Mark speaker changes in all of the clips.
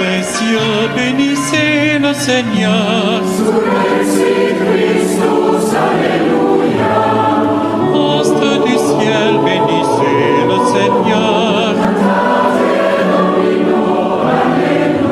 Speaker 1: précieux, bénissez le Seigneur.
Speaker 2: Surrexit Christus, Alléluia.
Speaker 1: Astres du ciel, bénissez le Seigneur.
Speaker 2: Cantate Domino, Alléluia.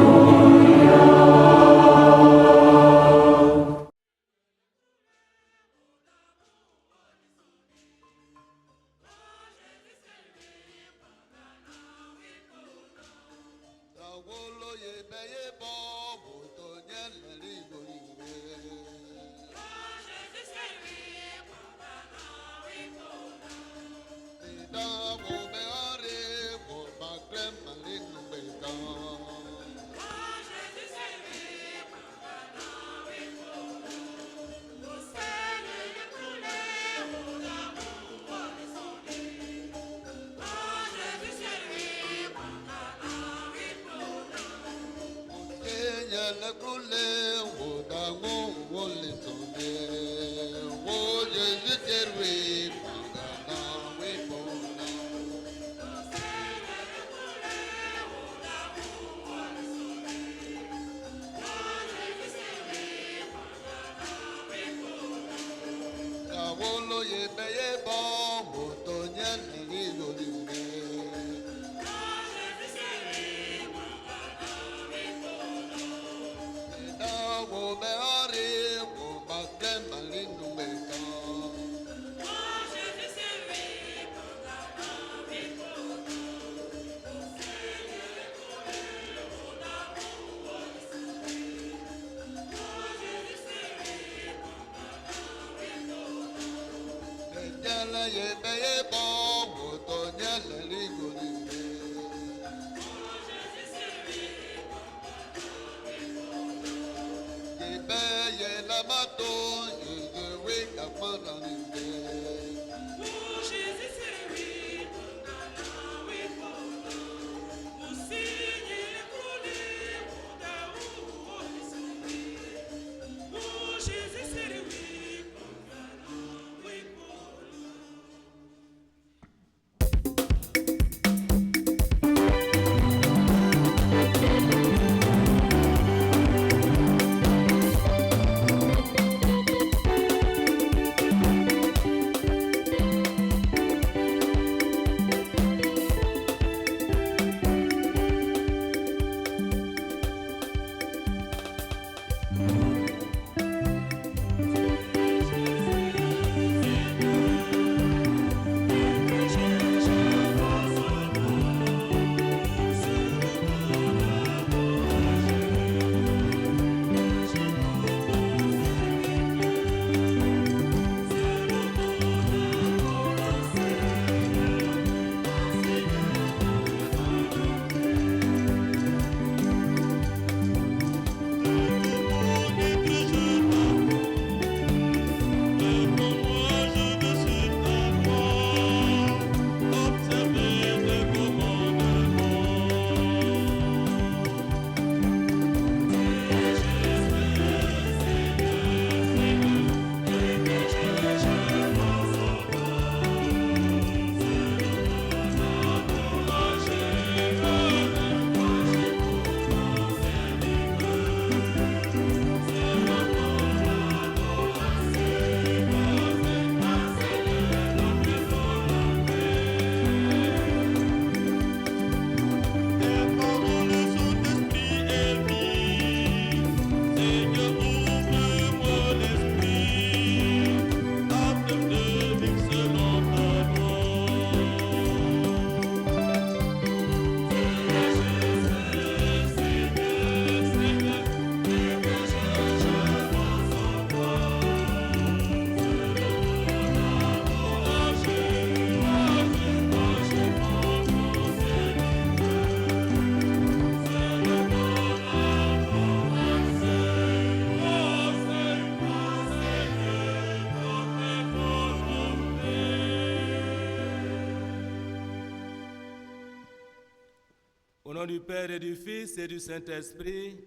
Speaker 3: Au nom du Père et du Fils et du Saint-Esprit,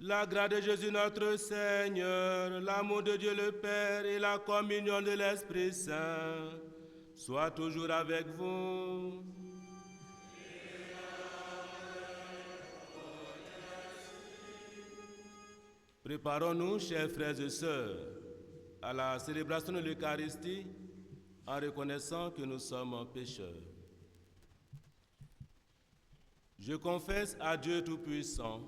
Speaker 3: la grâce de Jésus notre Seigneur, l'amour de Dieu le Père et la communion de l'Esprit Saint soient toujours avec vous. Préparons-nous, chers frères et sœurs, à la célébration de l'Eucharistie en reconnaissant que nous sommes pécheurs. Je confesse à Dieu Tout-Puissant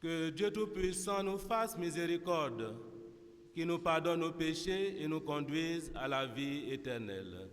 Speaker 3: que Dieu Tout-Puissant nous fasse miséricorde, qu'il nous pardonne nos péchés et nous conduise à la vie éternelle.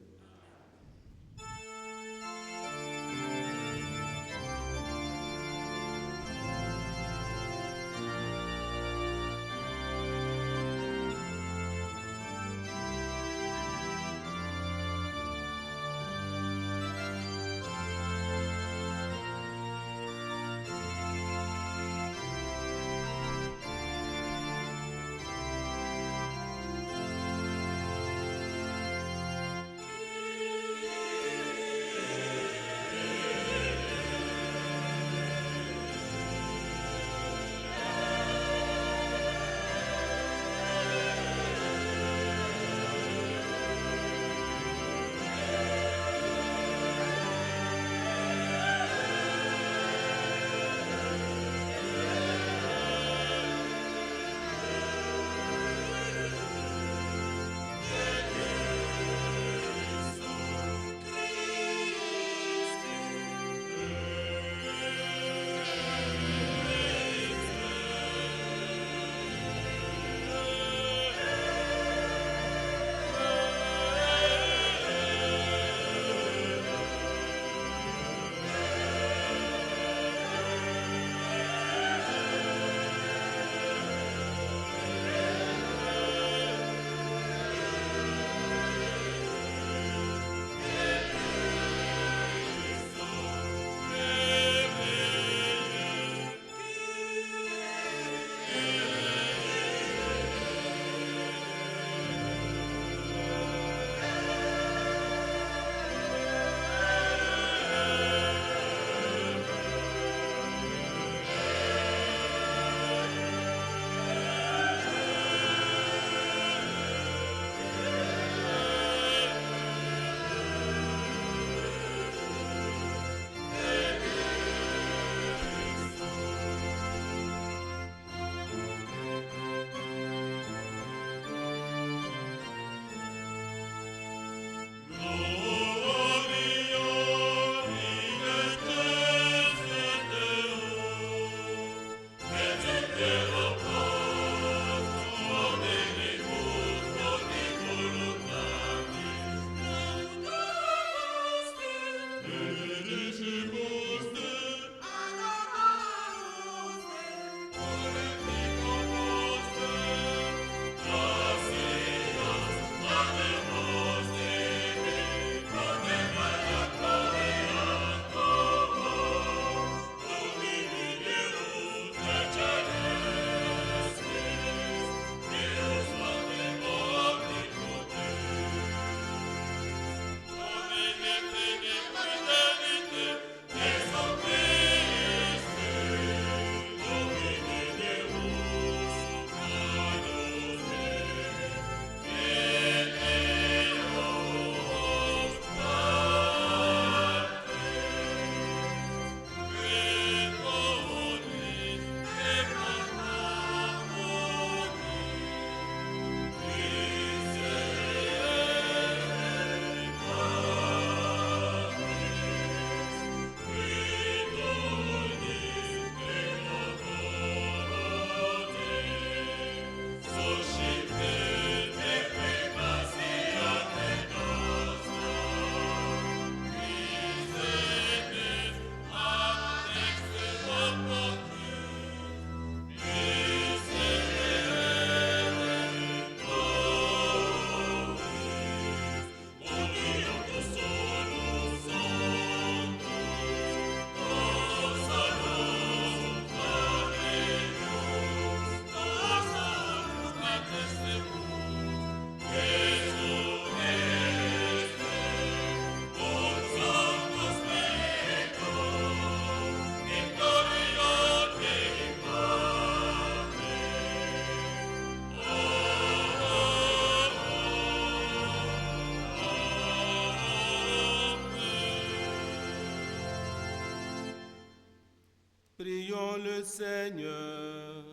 Speaker 3: Prions le Seigneur.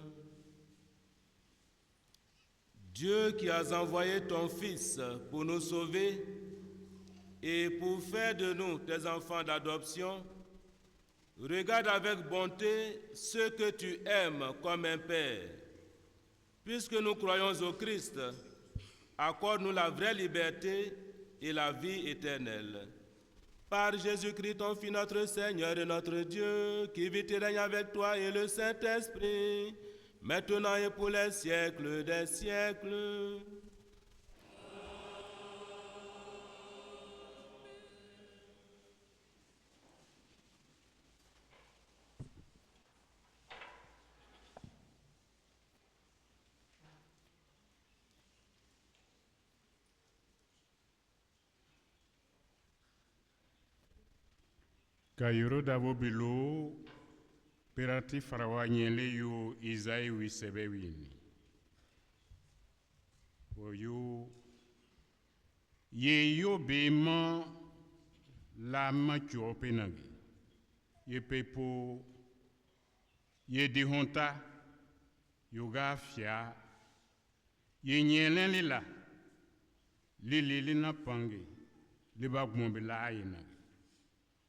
Speaker 3: Dieu qui as envoyé ton Fils pour nous sauver et pour faire de nous tes enfants d'adoption, regarde avec bonté ceux que tu aimes comme un Père. Puisque nous croyons au Christ, accorde-nous la vraie liberté et la vie éternelle. Par Jésus-Christ, ton Fils, notre Seigneur et notre Dieu, qui vit et règne avec toi et le Saint-Esprit, maintenant et pour les siècles des siècles.
Speaker 4: Kayuro davo bilo perati farawa nyele yo Isaïe wisebe wini. Oyo ye yo bema la macho penagi. Ye pepo ye dihonta yoga fia ye nyelen lila lili na pangi liba gmombe la ayina.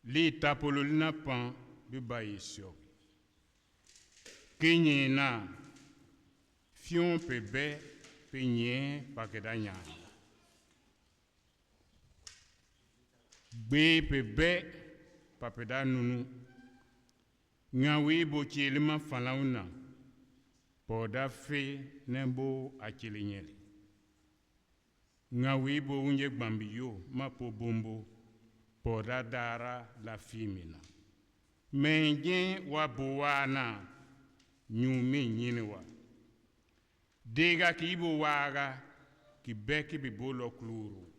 Speaker 4: Li tapolo lina pan bi bayisyo. Kenye na fion pebe penye pakeda nyana. Be pebe papeda nunu. Ngawi bo lima falauna. Poda fe nembo akilinyeli. Ngawi bo unye gbambiyo mapo bombo. Poda dara la fimina. Menye wabuwana nyumi nyiniwa. Dega ki ibo waga ki beki bibolo kluru.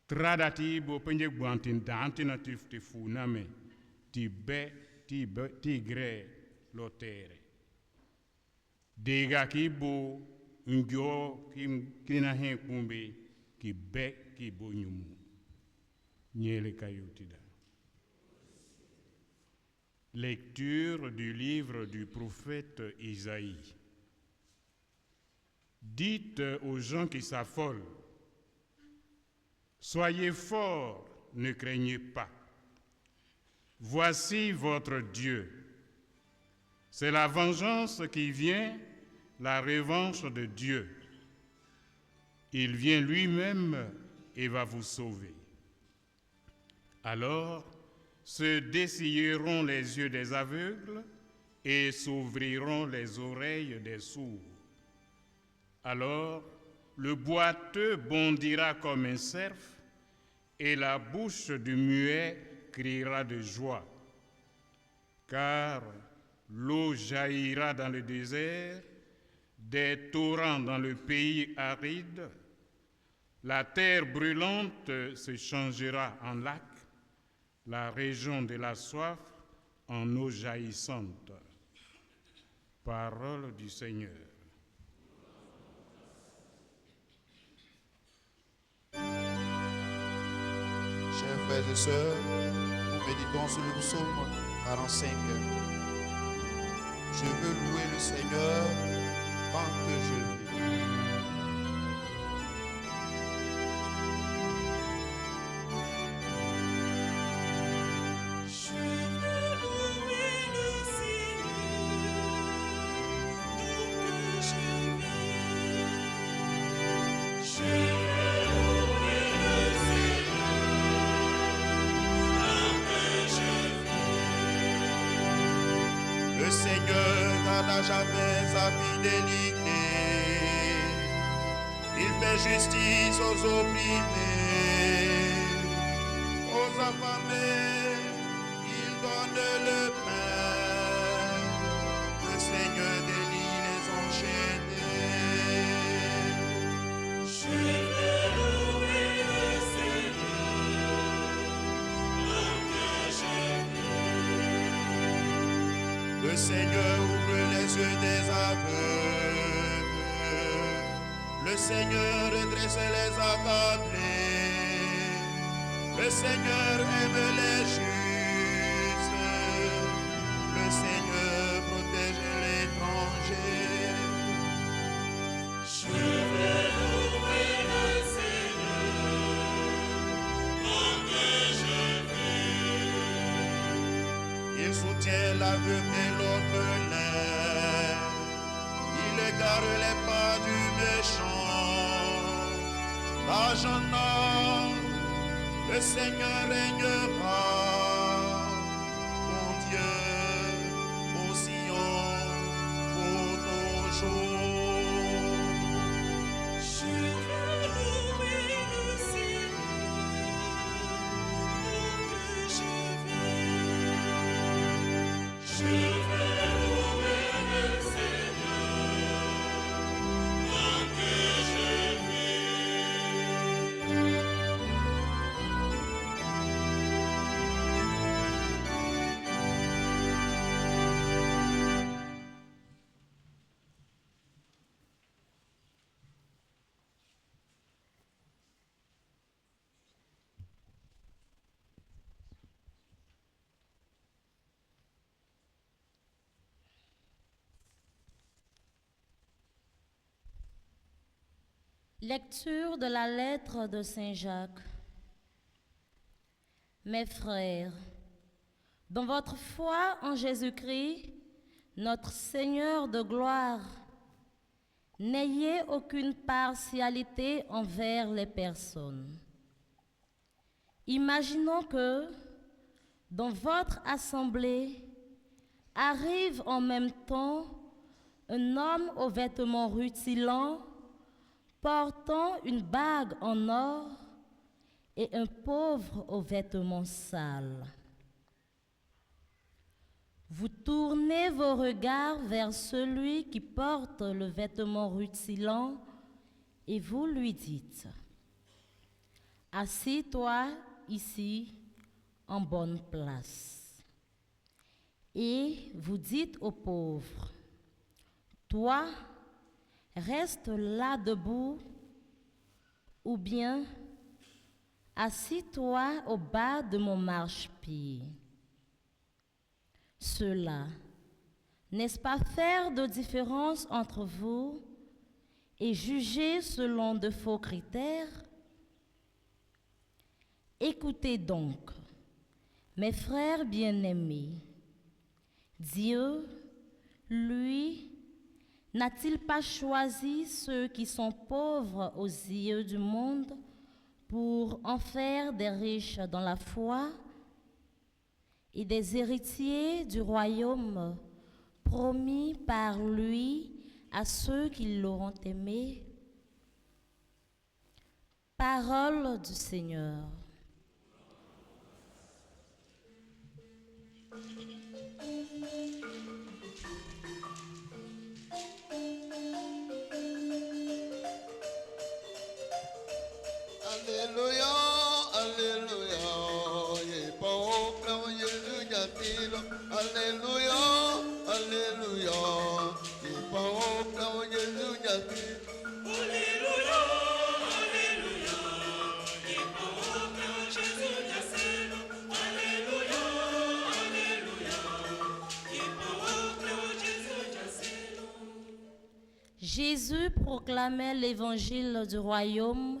Speaker 4: Tradati ibo penje gwantin danti na tifti funame. Ti gre lotere. Dega ki ibo njo kina hen kumbe ki beki ibo nyumu. Lecture du livre du prophète Isaïe. Dites aux gens qui s'affolent, soyez forts, ne craignez pas. Voici votre Dieu. C'est la vengeance qui vient, la revanche de Dieu. Il vient lui-même et va vous sauver. Alors se dessilleront les yeux des aveugles et s'ouvriront les oreilles des sourds. Alors le boiteux bondira comme un cerf et la bouche du muet criera de joie. Car l'eau jaillira dans le désert, des torrents dans le pays aride. La terre brûlante se changera en lac, la région de la soif en eau jaillissante. Parole du Seigneur.
Speaker 5: Chers frères et sœurs, nous méditons sur le psaume 45. Je veux louer le Seigneur tant que je vis.
Speaker 2: Le Seigneur garde jamais sa fidélité. Il fait justice aux opprimés, aux affamés, il donne le pain. Le Seigneur délie les enchaînés. Je veux louer le Seigneur, tant que je vis. Le Seigneur ouvre les yeux des aveugles. Le Seigneur redresse les accablés. Le Seigneur aime les justes. Le Seigneur l'aveugle et l'orphelin. Il égare les pas du méchant. Maintenant, le Seigneur régnera. Mon Dieu, au Sion, pour toujours.
Speaker 6: Je veux louer le Seigneur, pour que je vive. Je veux louer le Seigneur, pour que je vive.
Speaker 7: Lecture de la lettre de Saint Jacques. Mes frères, dans votre foi en Jésus-Christ, notre Seigneur de gloire, n'ayez aucune partialité envers les personnes. Imaginons que, dans votre assemblée, arrive en même temps un homme aux vêtements rutilants, portant une bague en or, et un pauvre aux vêtements sales. Vous tournez vos regards vers celui qui porte le vêtement rutilant et vous lui dites: assis-toi ici en bonne place. Et vous dites au pauvre: toi, reste là debout, ou bien assis-toi au bas de mon marchepied. Cela, n'est-ce pas faire de différence entre vous et juger selon de faux critères? Écoutez donc, mes frères bien-aimés, Dieu, lui, n'a-t-il pas choisi ceux qui sont pauvres aux yeux du monde pour en faire des riches dans la foi et des héritiers du royaume promis par lui à ceux qui l'auront aimé? Parole du Seigneur.
Speaker 8: Alléluia, Alléluia, et pour Jésus Jatilo. Alléluia, Alléluia, et pour Jésus Jatilo.
Speaker 6: Alléluia, Alléluia, et pour Jésus Jatilo. Alléluia, Alléluia, et pour Jésus Jatilo.
Speaker 7: Jésus proclamait l'évangile du royaume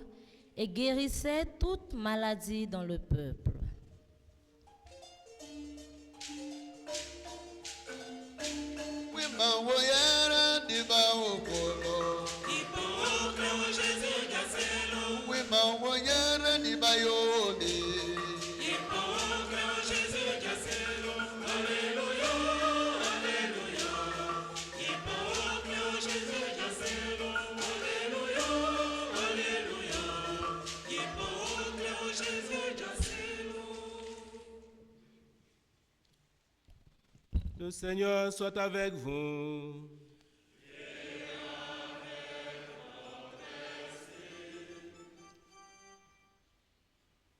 Speaker 7: et guérissait toute maladie dans le peuple.
Speaker 8: Oui, ma voyère du bas au colo.
Speaker 6: Et pour Jésus Jatilo.
Speaker 8: Oui, ma voyère du bas au lit.
Speaker 6: Et pour Jésus Jatilo. Alléluia, Alléluia, et pour Jésus Jatilo. Alléluia, Alléluia, et pour Jésus Jatilo.
Speaker 3: Le Seigneur soit avec vous.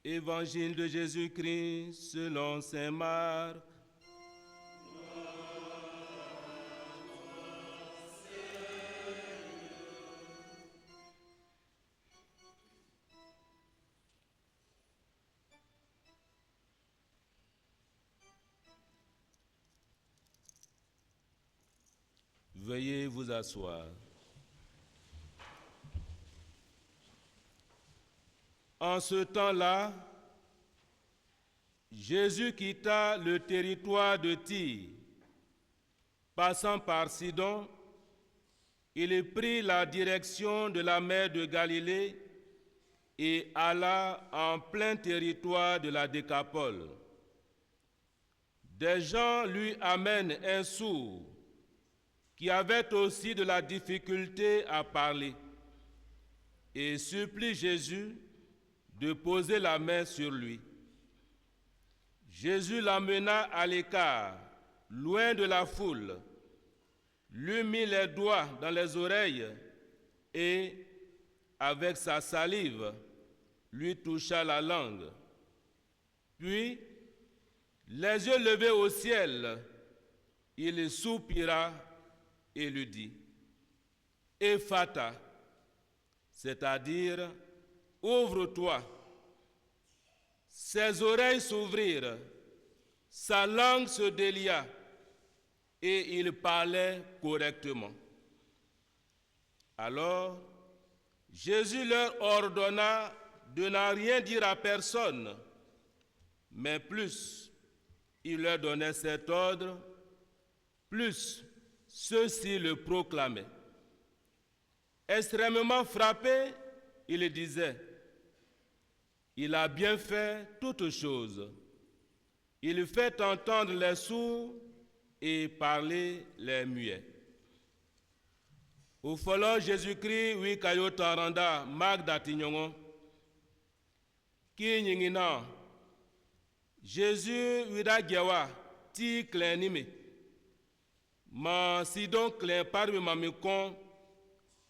Speaker 3: Évangile de Jésus-Christ selon saint Marc. Veuillez vous asseoir. En ce temps-là, Jésus quitta le territoire de Tyr Passant par Sidon, il prit la direction de la mer de Galilée et alla en plein territoire de la Décapole. Des gens lui amènent un sourd qui avait aussi de la difficulté à parler et supplie Jésus de poser la main sur lui. Jésus l'emmena à l'écart, loin de la foule, lui mit les doigts dans les oreilles et, avec sa salive, lui toucha la langue. Puis, les yeux levés au ciel, il soupira et lui dit, « Ephata », c'est-à-dire « Ouvre-toi ». Ses oreilles s'ouvrirent, sa langue se délia et il parlait correctement. Alors, Jésus leur ordonna de n'en rien dire à personne, mais plus il leur donnait cet ordre, plus ceux-ci le proclamaient. Extrêmement frappé, il disait, « Il a bien fait toutes choses. Il fait entendre les sourds et parler les muets. » Au follow Jésus-Christ, oui, kayo taranda, mag datinyongo. Ki nyingina, Jésus, wida gewa, ti klenime. Ma sidon klen parmi ma mikon,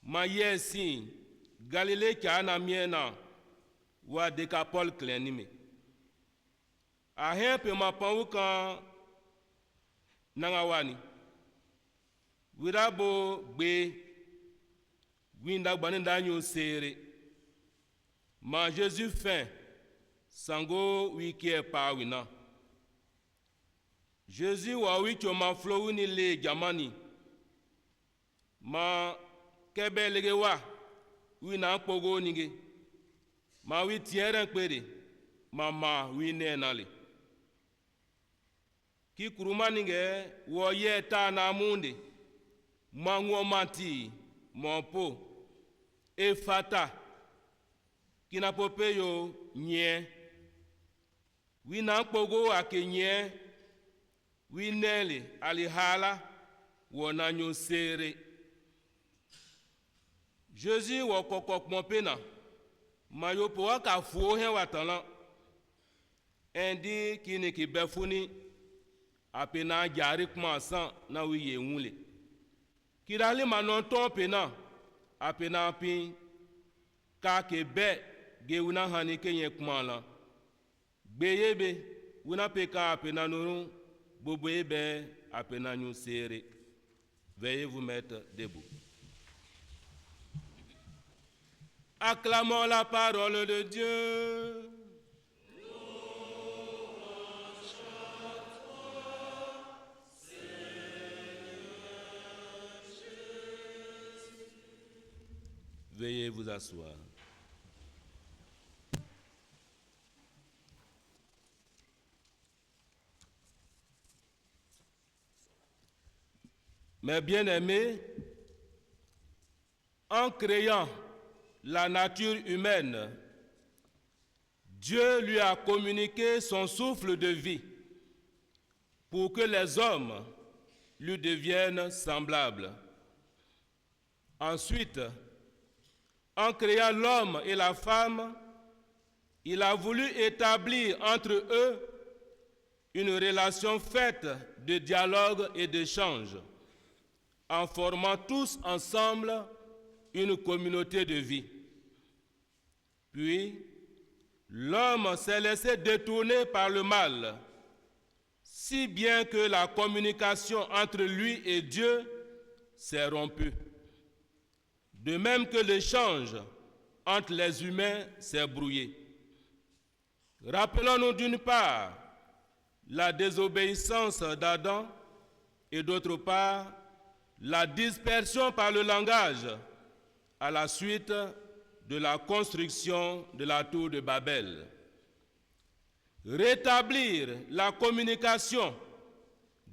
Speaker 3: ma yesin, Galilée ki ana miena, wa Décapole klenime. A hen pe ma panwu kan nangawani. Wida bo gbe, winda gbaninda nyo sere. Ma Jésus fin, sango wiki pa wina. Jésus wa wicho ma flow ni le jamani. Ma kebe lege wa, wina pogo nige. Ma wi tieren kwere, ma wi nenale. Ki kuruma nige, wo ye ta na munde. Ma ngomati, mon po. Ephata, kina pope yo nye. Wina pogo ake nye. Winele alihala wona nyo sere. Jésus wo kokok mon pena. Mayo po aka fuo hen watala. Endi kini ki befuni apena jari kuma san na wiye wule. Kirali manon ton pena apena pin ka ke be ge wuna hani kenye kuma la. Gbeyebe wuna peka apena nuru bobo ebe apena nyu sere. Veuillez vous mettre debout. Acclamons la parole de Dieu. Veuillez vous asseoir. Mes bien-aimés, en créant la nature humaine, Dieu lui a communiqué son souffle de vie pour que les hommes lui deviennent semblables. Ensuite, en créant l'homme et la femme, il a voulu établir entre eux une relation faite de dialogue et d'échange, en formant tous ensemble une communauté de vie. Puis, l'homme s'est laissé détourner par le mal, si bien que la communication entre lui et Dieu s'est rompue. De même que l'échange entre les humains s'est brouillé. Rappelons-nous d'une part la désobéissance d'Adam et d'autre part la dispersion par le langage à la suite de la construction de la tour de Babel. Rétablir la communication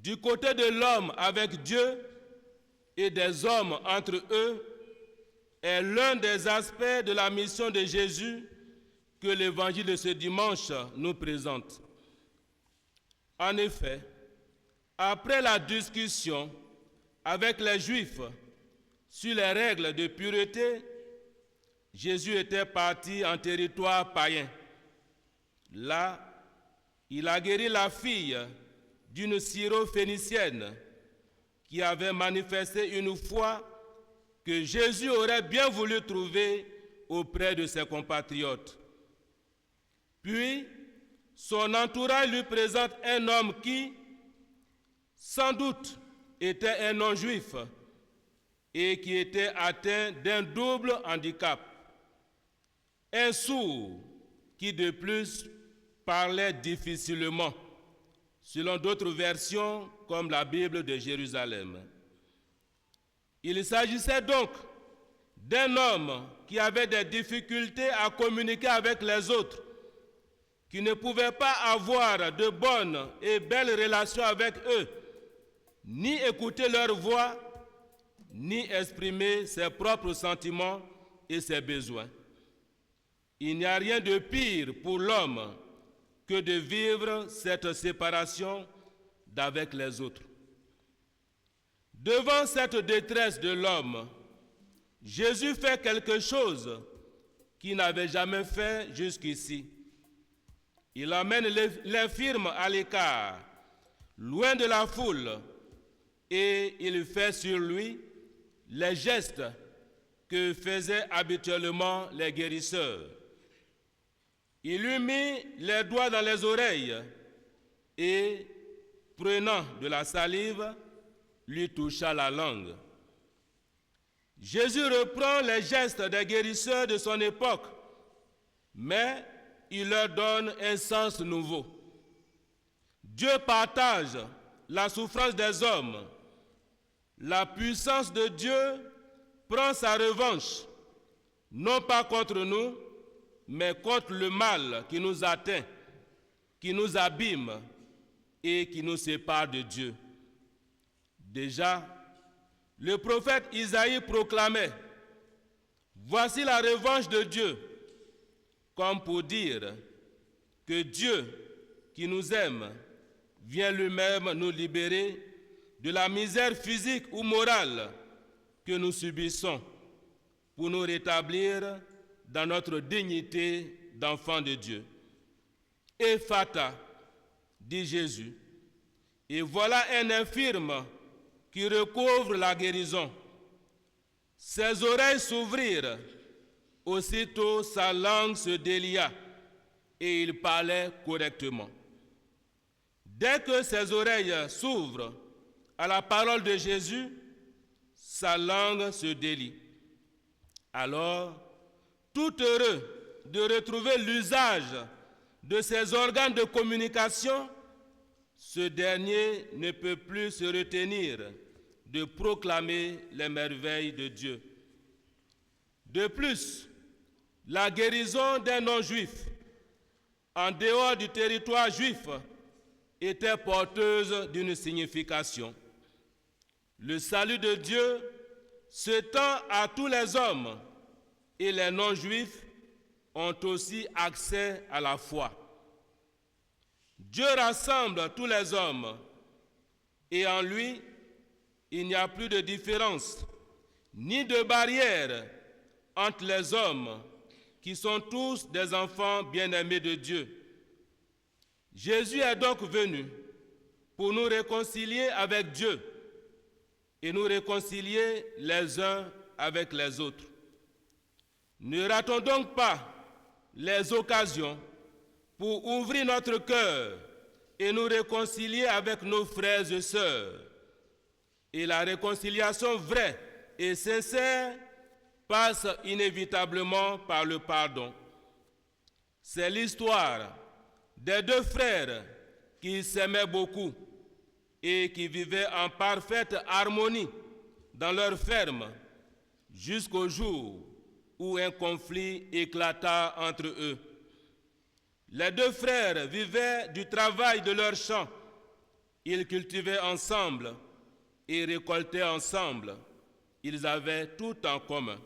Speaker 3: du côté de l'homme avec Dieu et des hommes entre eux est l'un des aspects de la mission de Jésus que l'évangile de ce dimanche nous présente. En effet, après la discussion avec les Juifs sur les règles de pureté, Jésus était parti en territoire païen. Là, il a guéri la fille d'une syro-phénicienne qui avait manifesté une foi que Jésus aurait bien voulu trouver auprès de ses compatriotes. Puis, son entourage lui présente un homme qui, sans doute, était un non-juif et qui était atteint d'un double handicap. Un sourd qui de plus parlait difficilement, selon d'autres versions comme la Bible de Jérusalem. Il s'agissait donc d'un homme qui avait des difficultés à communiquer avec les autres, qui ne pouvait pas avoir de bonnes et belles relations avec eux, ni écouter leur voix, ni exprimer ses propres sentiments et ses besoins. Il n'y a rien de pire pour l'homme que de vivre cette séparation d'avec les autres. Devant cette détresse de l'homme, Jésus fait quelque chose qu'il n'avait jamais fait jusqu'ici. Il emmène l'infirme à l'écart, loin de la foule, et il fait sur lui les gestes que faisaient habituellement les guérisseurs. Il lui mit les doigts dans les oreilles et, prenant de la salive, lui toucha la langue. Jésus reprend les gestes des guérisseurs de son époque, mais il leur donne un sens nouveau. Dieu partage la souffrance des hommes. La puissance de Dieu prend sa revanche, non pas contre nous, mais contre le mal qui nous atteint, qui nous abîme et qui nous sépare de Dieu. Déjà, le prophète Isaïe proclamait « Voici la revanche de Dieu », comme pour dire que Dieu, qui nous aime, vient lui-même nous libérer de la misère physique ou morale que nous subissons pour nous rétablir dans notre dignité d'enfant de Dieu. Ephata, dit Jésus, et voilà un infirme qui recouvre la guérison. Ses oreilles s'ouvrirent, aussitôt sa langue se délia et il parlait correctement. Dès que ses oreilles s'ouvrent à la parole de Jésus, sa langue se délie. Alors, tout heureux de retrouver l'usage de ses organes de communication, ce dernier ne peut plus se retenir de proclamer les merveilles de Dieu. De plus, la guérison d'un non-juif en dehors du territoire juif était porteuse d'une signification. Le salut de Dieu s'étend à tous les hommes et les non-juifs ont aussi accès à la foi. Dieu rassemble tous les hommes et en lui, il n'y a plus de différence ni de barrière entre les hommes qui sont tous des enfants bien-aimés de Dieu. Jésus est donc venu pour nous réconcilier avec Dieu et nous réconcilier les uns avec les autres. Ne ratons donc pas les occasions pour ouvrir notre cœur et nous réconcilier avec nos frères et sœurs. Et la réconciliation vraie et sincère passe inévitablement par le pardon. C'est l'histoire des deux frères qui s'aimaient beaucoup et qui vivaient en parfaite harmonie dans leur ferme jusqu'au jour où un conflit éclata entre eux. Les deux frères vivaient du travail de leur champ. Ils cultivaient ensemble et récoltaient ensemble. Ils avaient tout en commun.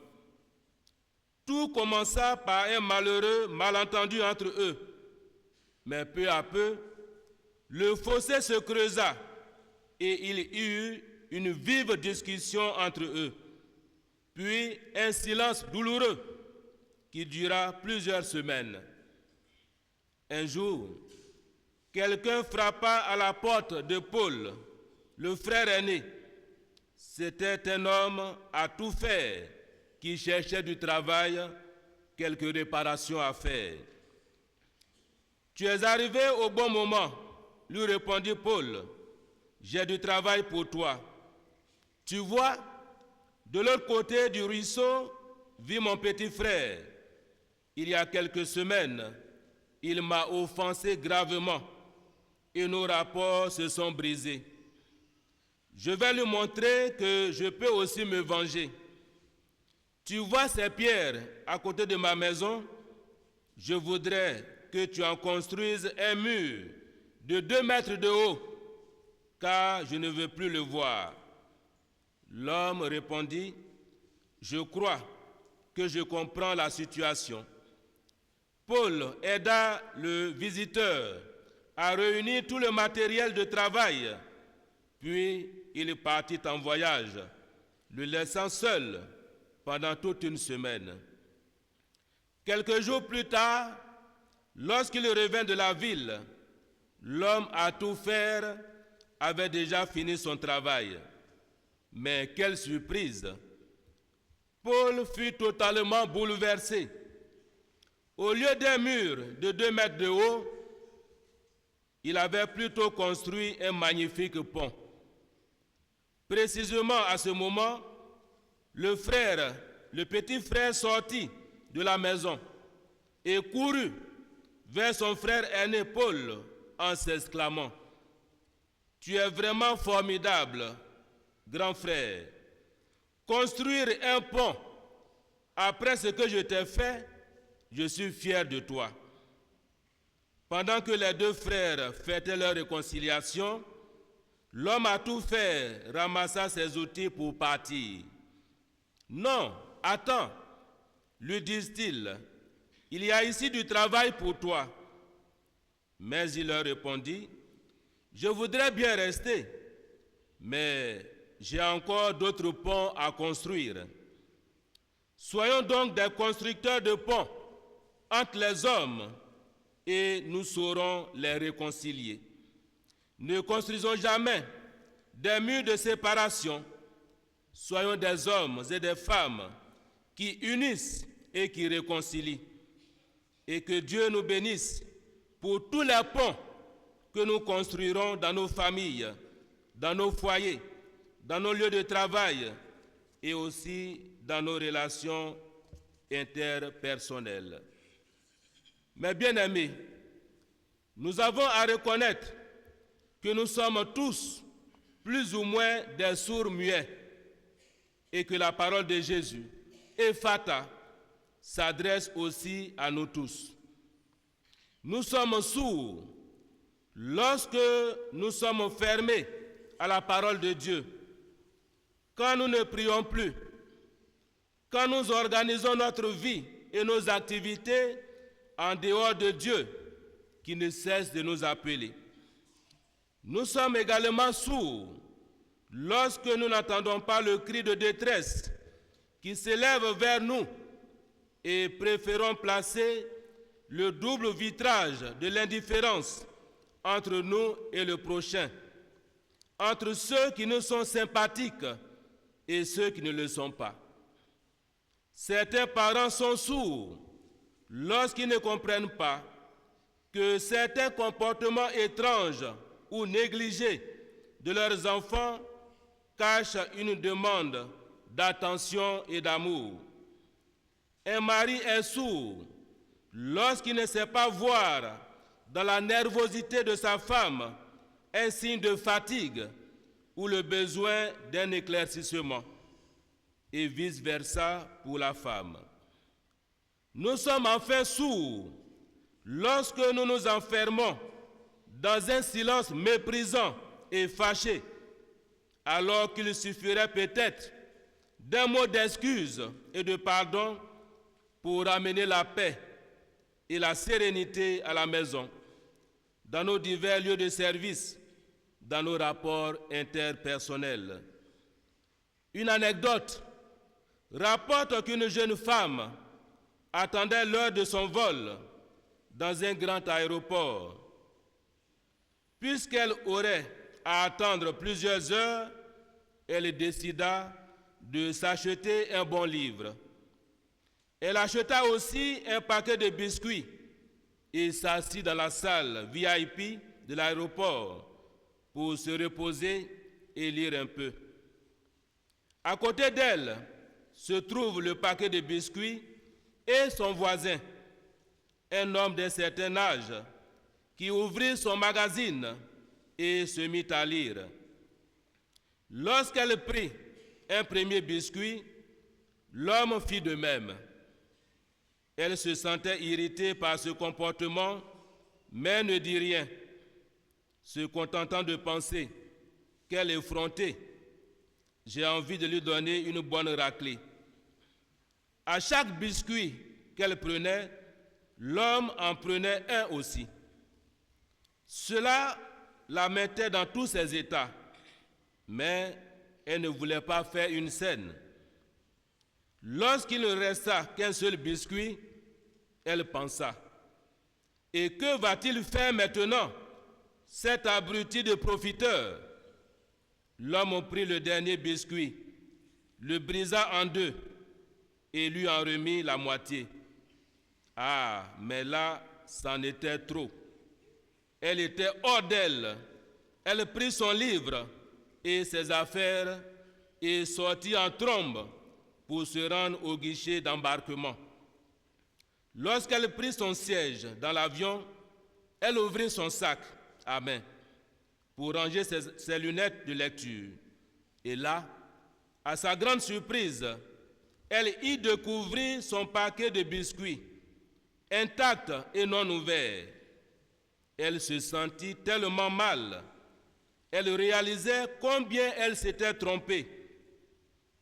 Speaker 3: Tout commença par un malheureux malentendu entre eux. Mais peu à peu, le fossé se creusa et il y eut une vive discussion entre eux. Puis un silence douloureux qui dura plusieurs semaines. Un jour, quelqu'un frappa à la porte de Paul, le frère aîné. C'était un homme à tout faire qui cherchait du travail, quelques réparations à faire. « Tu es arrivé au bon moment, lui répondit Paul. J'ai du travail pour toi. Tu vois, de l'autre côté du ruisseau vit mon petit frère. Il y a quelques semaines, il m'a offensé gravement et nos rapports se sont brisés. Je vais lui montrer que je peux aussi me venger. Tu vois ces pierres à côté de ma maison? Je voudrais que tu en construises un mur de 2 mètres de haut, car je ne veux plus le voir. » L'homme répondit, « Je crois que je comprends la situation. » Paul aida le visiteur à réunir tout le matériel de travail, puis il partit en voyage, le laissant seul pendant toute une semaine. Quelques jours plus tard, lorsqu'il revint de la ville, l'homme à tout faire avait déjà fini son travail. Mais quelle surprise! Paul fut totalement bouleversé. Au lieu d'un mur de 2 mètres de haut, il avait plutôt construit un magnifique pont. Précisément à ce moment, le petit frère sortit de la maison et courut vers son frère aîné Paul en s'exclamant, « Tu es vraiment formidable, grand frère. Construire un pont après ce que je t'ai fait, je suis fier de toi. » Pendant que les 2 frères fêtaient leur réconciliation, l'homme à tout faire ramassa ses outils pour partir. « Non, attends, lui disent-ils, il y a ici du travail pour toi. » Mais il leur répondit, « Je voudrais bien rester, mais j'ai encore d'autres ponts à construire. Soyons donc des constructeurs de ponts entre les hommes et nous saurons les réconcilier. Ne construisons jamais des murs de séparation. Soyons des hommes et des femmes qui unissent et qui réconcilient. Et que Dieu nous bénisse pour tous les ponts que nous construirons dans nos familles, dans nos foyers, dans nos lieux de travail et aussi dans nos relations interpersonnelles. Mes bien-aimés, nous avons à reconnaître que nous sommes tous plus ou moins des sourds muets et que la parole de Jésus, Ephata, s'adresse aussi à nous tous. Nous sommes sourds lorsque nous sommes fermés à la parole de Dieu, quand nous ne prions plus, quand nous organisons notre vie et nos activités en dehors de Dieu qui ne cesse de nous appeler. Nous sommes également sourds lorsque nous n'entendons pas le cri de détresse qui s'élève vers nous et préférons placer le double vitrage de l'indifférence entre nous et le prochain, entre ceux qui nous sont sympathiques et ceux qui ne le sont pas. Certains parents sont sourds lorsqu'ils ne comprennent pas que certains comportements étranges ou négligés de leurs enfants cachent une demande d'attention et d'amour. Un mari est sourd lorsqu'il ne sait pas voir dans la nervosité de sa femme un signe de fatigue ou le besoin d'un éclaircissement, et vice-versa pour la femme. Nous sommes enfin sourds lorsque nous nous enfermons dans un silence méprisant et fâché, alors qu'il suffirait peut-être d'un mot d'excuse et de pardon pour amener la paix et la sérénité à la maison, dans nos divers lieux de service, dans nos rapports interpersonnels. Une anecdote rapporte qu'une jeune femme attendait l'heure de son vol dans un grand aéroport. Puisqu'elle aurait à attendre plusieurs heures, elle décida de s'acheter un bon livre. Elle acheta aussi un paquet de biscuits et s'assit dans la salle VIP de l'aéroport pour se reposer et lire un peu. À côté d'elle se trouve le paquet de biscuits et son voisin, un homme d'un certain âge, qui ouvrit son magazine et se mit à lire. Lorsqu'elle prit un premier biscuit, l'homme fit de même. Elle se sentait irritée par ce comportement, mais ne dit rien, se contentant de penser qu'elle est effrontée. J'ai envie de lui donner une bonne raclée. À chaque biscuit qu'elle prenait, l'homme en prenait un aussi. Cela la mettait dans tous ses états, mais elle ne voulait pas faire une scène. Lorsqu'il ne resta qu'un seul biscuit, elle pensa, « Et que va-t-il faire maintenant, cet abruti de profiteur ?» L'homme prit le dernier biscuit, le brisa en deux et lui en remit la moitié. Ah, mais là, c'en était trop. Elle était hors d'elle. Elle prit son livre et ses affaires et sortit en trombe pour se rendre au guichet d'embarquement. Lorsqu'elle prit son siège dans l'avion, elle ouvrit son sac à main pour ranger ses lunettes de lecture. Et là, à sa grande surprise, elle y découvrit son paquet de biscuits, intact et non ouvert. Elle se sentit tellement mal. Elle réalisait combien elle s'était trompée.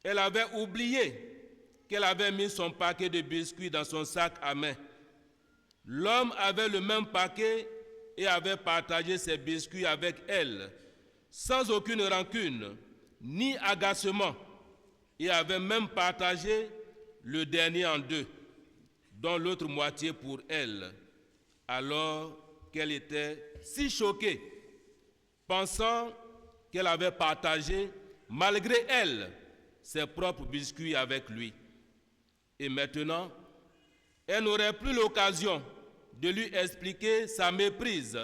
Speaker 3: Elle avait oublié qu'elle avait mis son paquet de biscuits dans son sac à main. L'homme avait le même paquet et avait partagé ses biscuits avec elle, sans aucune rancune, ni agacement, et avait même partagé le dernier en deux, dont l'autre moitié pour elle, alors qu'elle était si choquée, pensant qu'elle avait partagé, malgré elle, ses propres biscuits avec lui. Et maintenant, elle n'aurait plus l'occasion de lui expliquer sa méprise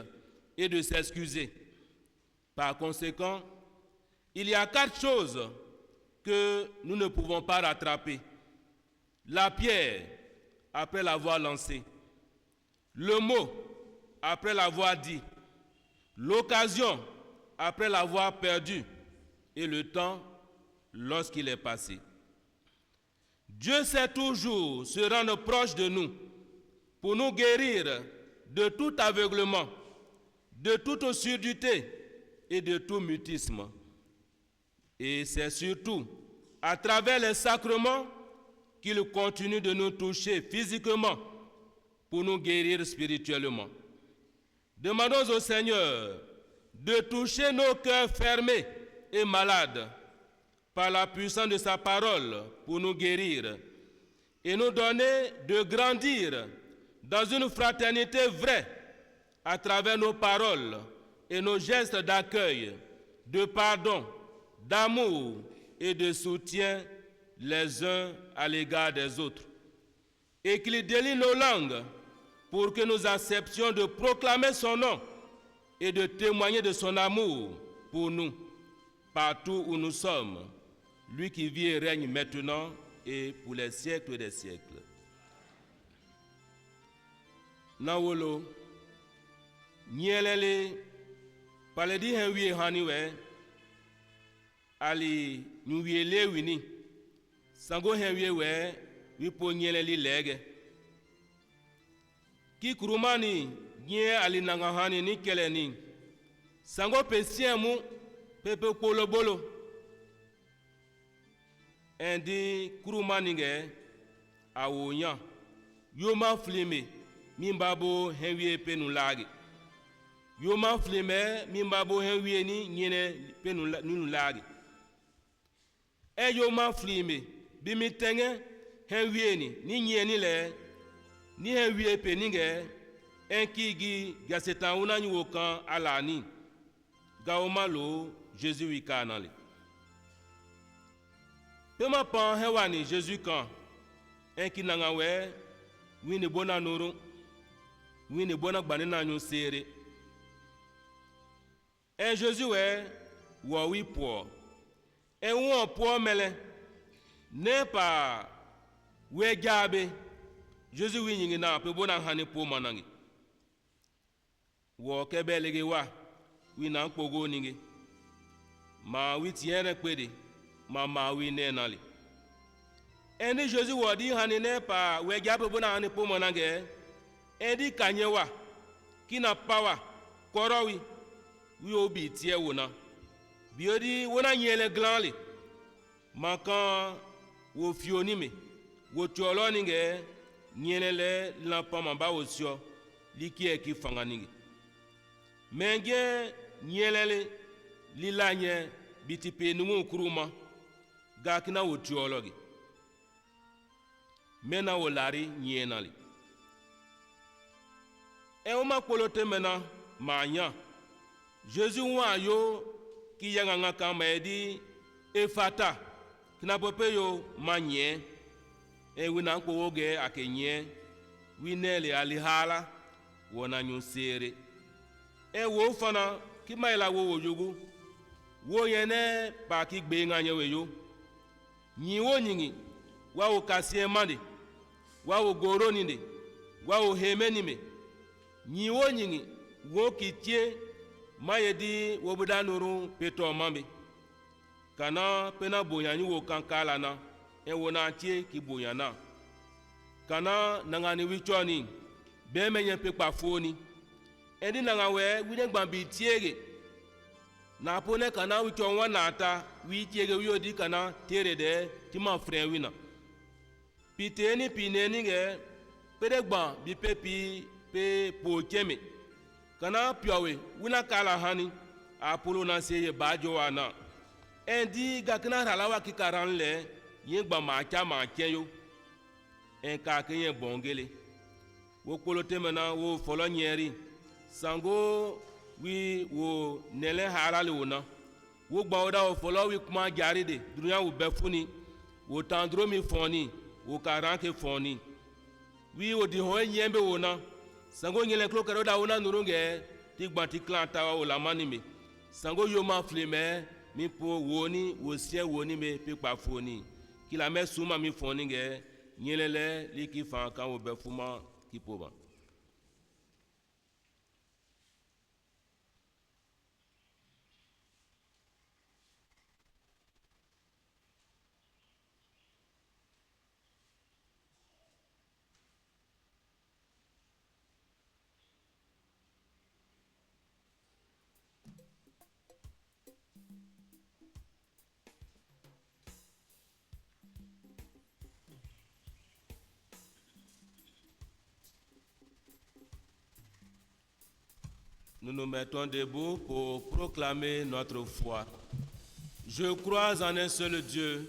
Speaker 3: et de s'excuser. Par conséquent, il y a 4 choses que nous ne pouvons pas rattraper. La pierre, après l'avoir lancée. Le mot, après l'avoir dit. L'occasion, après l'avoir perdue. Et le temps, lorsqu'il est passé. Dieu sait toujours se rendre proche de nous pour nous guérir de tout aveuglement, de toute surdité et de tout mutisme. Et c'est surtout à travers les sacrements qu'il continue de nous toucher physiquement pour nous guérir spirituellement. Demandons au Seigneur de toucher nos cœurs fermés et malades par la puissance de sa parole pour nous guérir et nous donner de grandir dans une fraternité vraie à travers nos paroles et nos gestes d'accueil, de pardon, d'amour et de soutien les uns à l'égard des autres. Et qu'il délie nos langues pour que nous acceptions de proclamer son nom et de témoigner de son amour pour nous, partout où nous sommes, lui qui vit et règne maintenant et pour les siècles des siècles. Nawolo, nyelele, paledi henwie haniwe, ali nyuwiele wini, sango henwie we, wipo nyeleli lege. Ki kurumani nye ali nangahani ni keleni, sango pesiemu pepe polo bolo endi kuruma ninge awonya yoma flime mimbabo henwie penu lagi yoma flime mimbabo henwie ni nyene penu nunu lagi yoma flime bimitenge henwie ni nyeni le ni henwie peninge enkigi gasetan unanyi wokan alani gaomalo Jésus wikanale pema pan hewani Jésus kan enki nanga we wini bona nuru wini bona gbanina nyu sere Jésus we wo wi po won po mele ne pa we jabe Jésus wi nyingi na pe bona hani po manangi wo kebelege wa wi na kpogo ningi ma wi tiere pede ma wi ne nali eni Jésus wodi hani ne pa we jabe bona hani po manange edi kanyewa kina power korowi wi obi tie wona biodi wona nyele glanli makan wo fioni me wo tiolo ninge nyele la pama ba osio likie ki fanga ningi menge nyelele lilanye bitipe numu kuruma gakina wo tiologi mena wo lari nyenali uma kpolote mena manya Jésus wa yo ki yanga ngaka maedi efata kina pope yo manye wina ko woge akenye winele alihala wona nyusere wo fana ki maila wo wojugu wo yene pa ki gbe nganye weyo nyi wo nyingi wa wo kasie mande wa wo goro ninde wa wo hemeni me nyi wo nyingi wo kitie mayedi wo budanuru peto mambe kana pena boyanyi wo kankala na wona tie ki boyana kana nangani wichoni be menye pe pafoni endi nanga we wine gbambi tiege na pone kana wichon wana ata wi tiege wiodi kana tere de tima frère wina piteni pineni ge pede gba bi pepi pe po keme kana piawe wina kala hani apolo na seye bajo wana endi gakina ralawa ki karanle yengba ma kenyo enka kenye bongele wo kolote mena wo folo nyeri sango wi wo nele harale wona wo gba oda wo folo wi kuma jaride dunya wo befuni wo tandro mi foni wo karanke foni wi wo di ho nyembe wona sango nyele klo kero da wona nurunge ti gba ti klanta wo la manime sango yo ma fleme mi po woni wo sie woni me pe pa foni kila me suma mi foni nge nyelele liki fa kan wo befuma kipoba. Nous nous mettons debout pour proclamer notre foi. Je crois en un seul Dieu,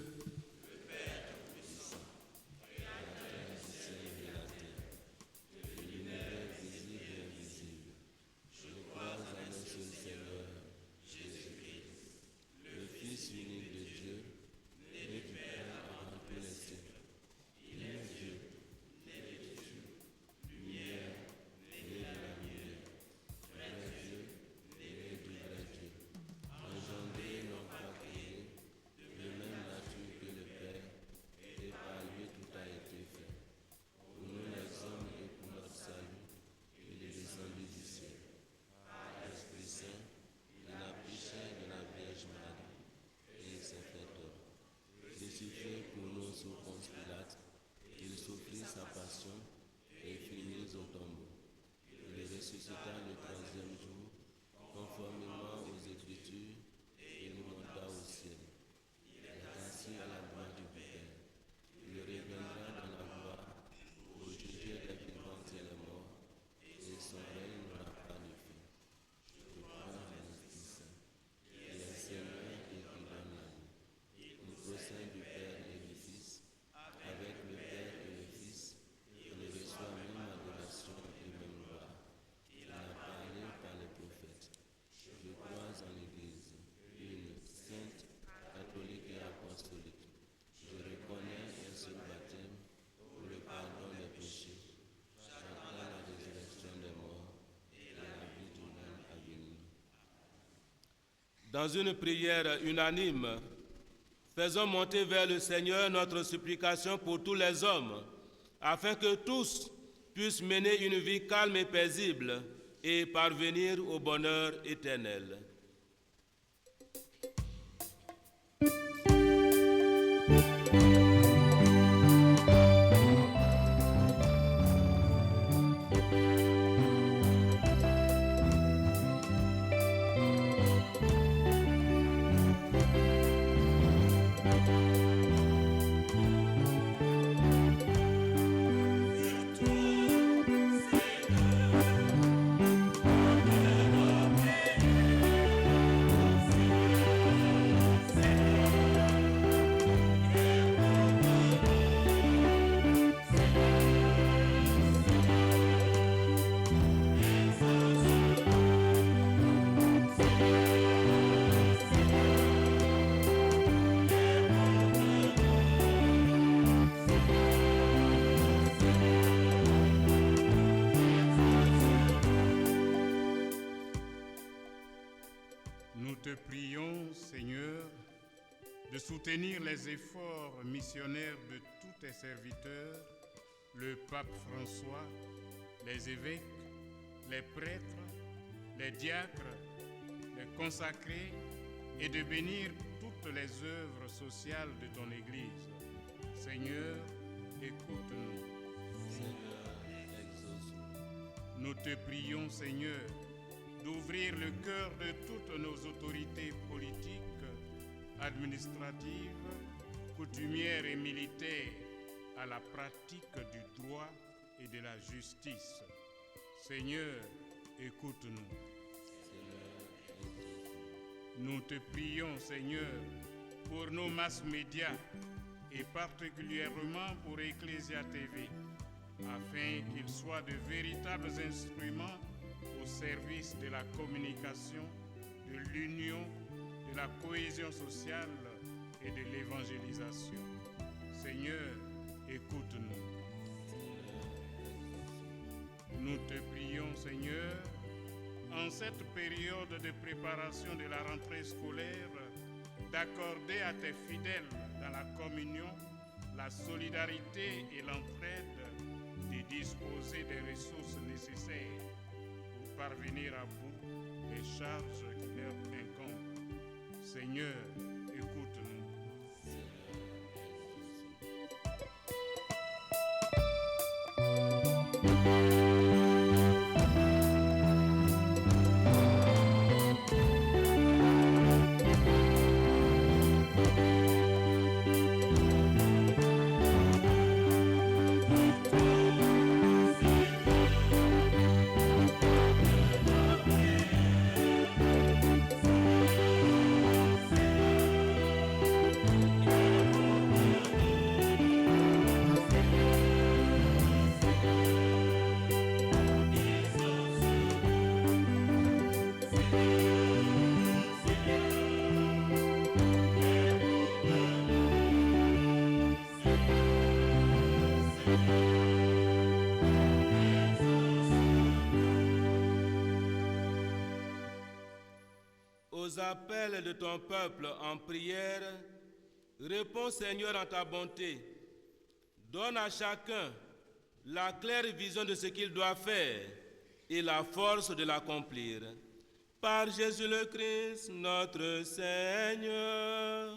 Speaker 9: ressuscita le troisième jour, conformément aux Écritures, et
Speaker 3: Dans une prière unanime, faisons monter vers le Seigneur notre supplication pour tous les hommes, afin que tous puissent mener une vie calme et paisible et parvenir au bonheur éternel.
Speaker 4: Nous te prions, Seigneur, de soutenir les efforts missionnaires de tous tes serviteurs, le pape François, les évêques, les prêtres, les diacres, les consacrés, et de bénir toutes les œuvres sociales de ton Église. Seigneur, écoute-nous.
Speaker 3: Seigneur, exauce-nous.
Speaker 4: Nous te prions, Seigneur, d'ouvrir le cœur de toutes nos autorités politiques, administratives, coutumières et militaires à la pratique du droit et de la justice. Seigneur, écoute-nous. Nous te prions, Seigneur, pour nos masses médias et particulièrement pour Ecclesia TV, afin qu'ils soient de véritables instruments au service de la communication, de l'union, de la cohésion sociale et de l'évangélisation. Seigneur, écoute-nous. Nous te prions, Seigneur, en cette période de préparation de la rentrée scolaire, d'accorder à tes fidèles dans la communion la solidarité et l'entraide, de disposer des ressources nécessaires pour parvenir à bout des charges qui leur incombent. Seigneur, écoute-nous.
Speaker 3: Aux appels de ton peuple en prière, réponds Seigneur en ta bonté. Donne à chacun la claire vision de ce qu'il doit faire et la force de l'accomplir. Par Jésus le Christ, notre Seigneur.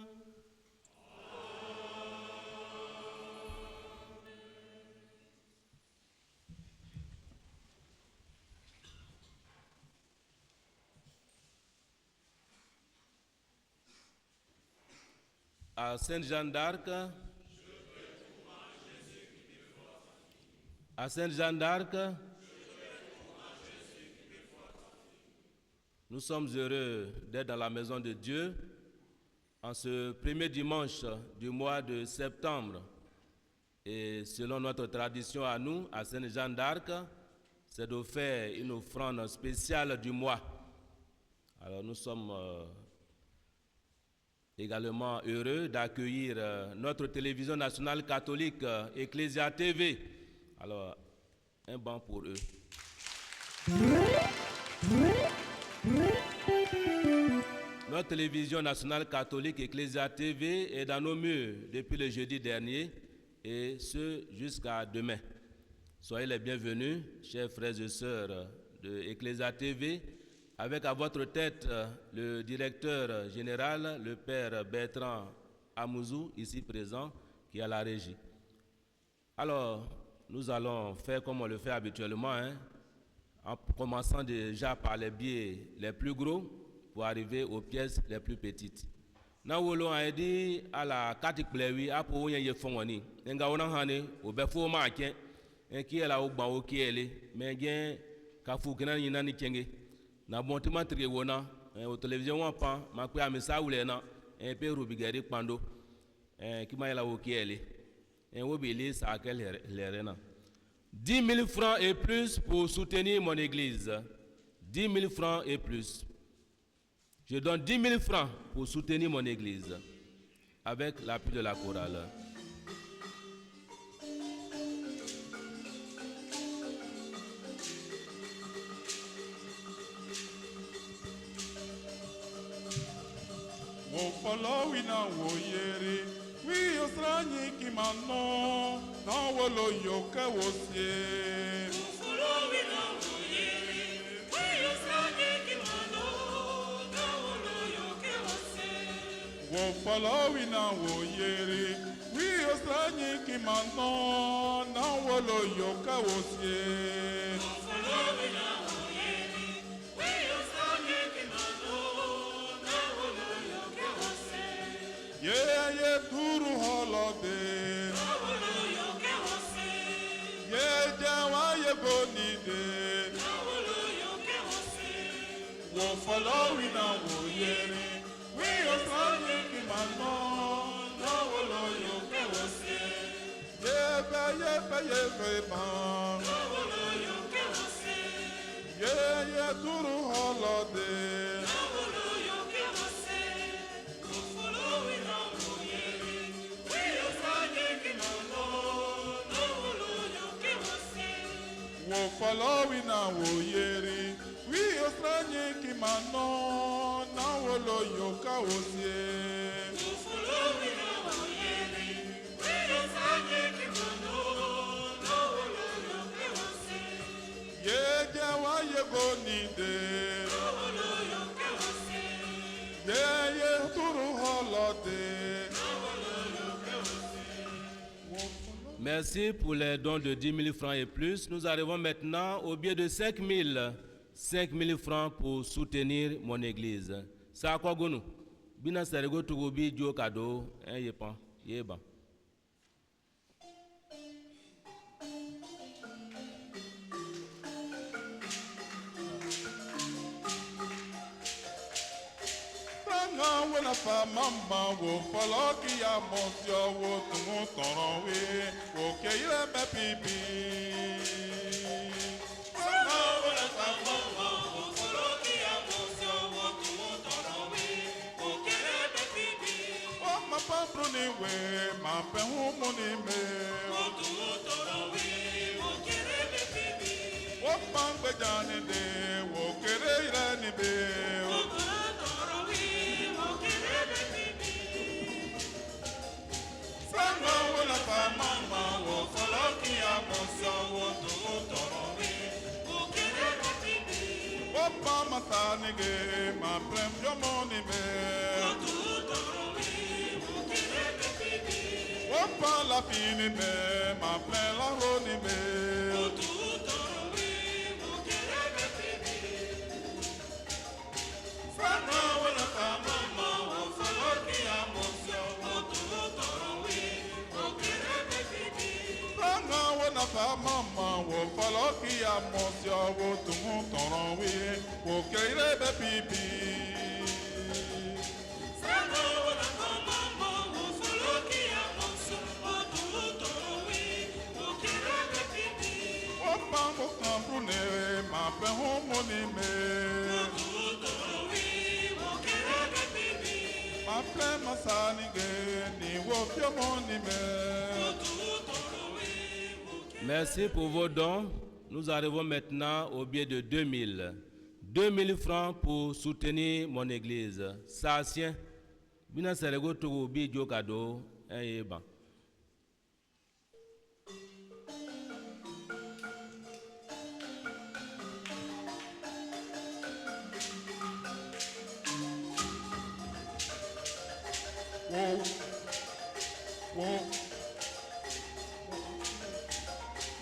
Speaker 3: À Sainte Jeanne d'Arc, à Sainte Jeanne d'Arc, nous sommes heureux d'être dans la maison de Dieu en ce premier dimanche du mois de septembre. Et selon notre tradition à nous, à Sainte Jeanne d'Arc, c'est de faire une offrande spéciale du mois. Alors nous sommes également heureux d'accueillir notre télévision nationale catholique, Ecclesia TV. Alors, un banc pour eux. Notre télévision nationale catholique Ecclesia TV est dans nos murs depuis le jeudi dernier et ce jusqu'à demain. Soyez les bienvenus, chers frères et sœurs de Ecclesia TV, avec à votre tête le directeur général, le père Bertrand Amouzou, ici présent, qui est à la régie. Alors, nous allons faire comme on le fait habituellement, en commençant déjà par les billets les plus gros pour arriver aux pièces les plus petites. Na wolo a dit à la katikplewi apo yen ye fongoni nga wona hane o be fo ma ken en ki ela o gba o ki ele mais gen ka fu kenan yina ni kenge na bon tima tri wona o television wa pa ma pe amisa wule na en pe rubigeri pando ki ma ela o ki ele en wo bi li sa quel lerena 10 000 francs et plus pour soutenir mon église. 10 000 francs et plus. Je donne 10 000 francs pour soutenir mon église avec l'appui de la chorale.
Speaker 9: Wo following now, wo yeri. We oslanyi kimano na wolo yoka wosie. Wo following now, wo yeri. We oslanyi kimano na wolo yoka wosie. Ye turu holiday. Na wolo yoka wosie. Ye jawa ye bonide. Na wolo yoka wosie. Wo following now, wo yeri. We oslanyi kimano na wolo yoka wosie. Yebe ban na wolo yoka wosie. Ye turu holiday na wolo yoka wosie. Wo following na wo yeri. We oslanyi kimano na wolo yoka wosie. Wo following na wo yeri. We oslanyi kimano na wolo yoka wosie. Wo following na wo yeri. We oslanyi kimano na wolo yoka wosie. Ye jawa ye bonide. Na wolo yoka wosie. Ye turu holiday. Na wolo yoka wosie.
Speaker 3: Merci pour les dons de 10 000 francs et plus. Nous arrivons maintenant au billet de 5 000 francs pour soutenir mon église. Ça quoi gonou? Bina serego tugobi jo kado yepan yeba.
Speaker 9: Tanga wena fa mama wo follow ki ya monsieur wo tumu toron we wo ke ile be pipi. Tanga wena fa mama wo follow ki ya monsieur wo tumu toron we wo ke ile be pipi. O ma pa bruni we ma pe hu muni me wo tumu toron we wo ke ile be pipi. O pa ngbe jani de wo ke ile ni be wo mama wo follow ki amoso wo tumu toro we wo kere pipi. O pa matanige ma prem yo moni me wo tumu toro we wo kere pipi. O pa la fini me ma prem la roni me wo tumu toro we wo kere pipi. Sana wala pa mama wo follow ki amoso wo tumu toro we wo kere pipi. Sana wala pa mama wo follow ki amoso wo tumu toro we wo kere pipi. Sana wala pa mama wo follow ki amoso wo tumu toro we wo kere pipi. O pa mo kambrune ma pe homo ni me wo tumu toro we wo kere pipi. Ma ple masanige ni wo piomo ni me wo tumu toro we. Merci
Speaker 3: pour vos dons. Nous arrivons maintenant au billet de 2 000. 2000 francs pour soutenir mon église. Sassien, bina serego to bi jo cadeau ban.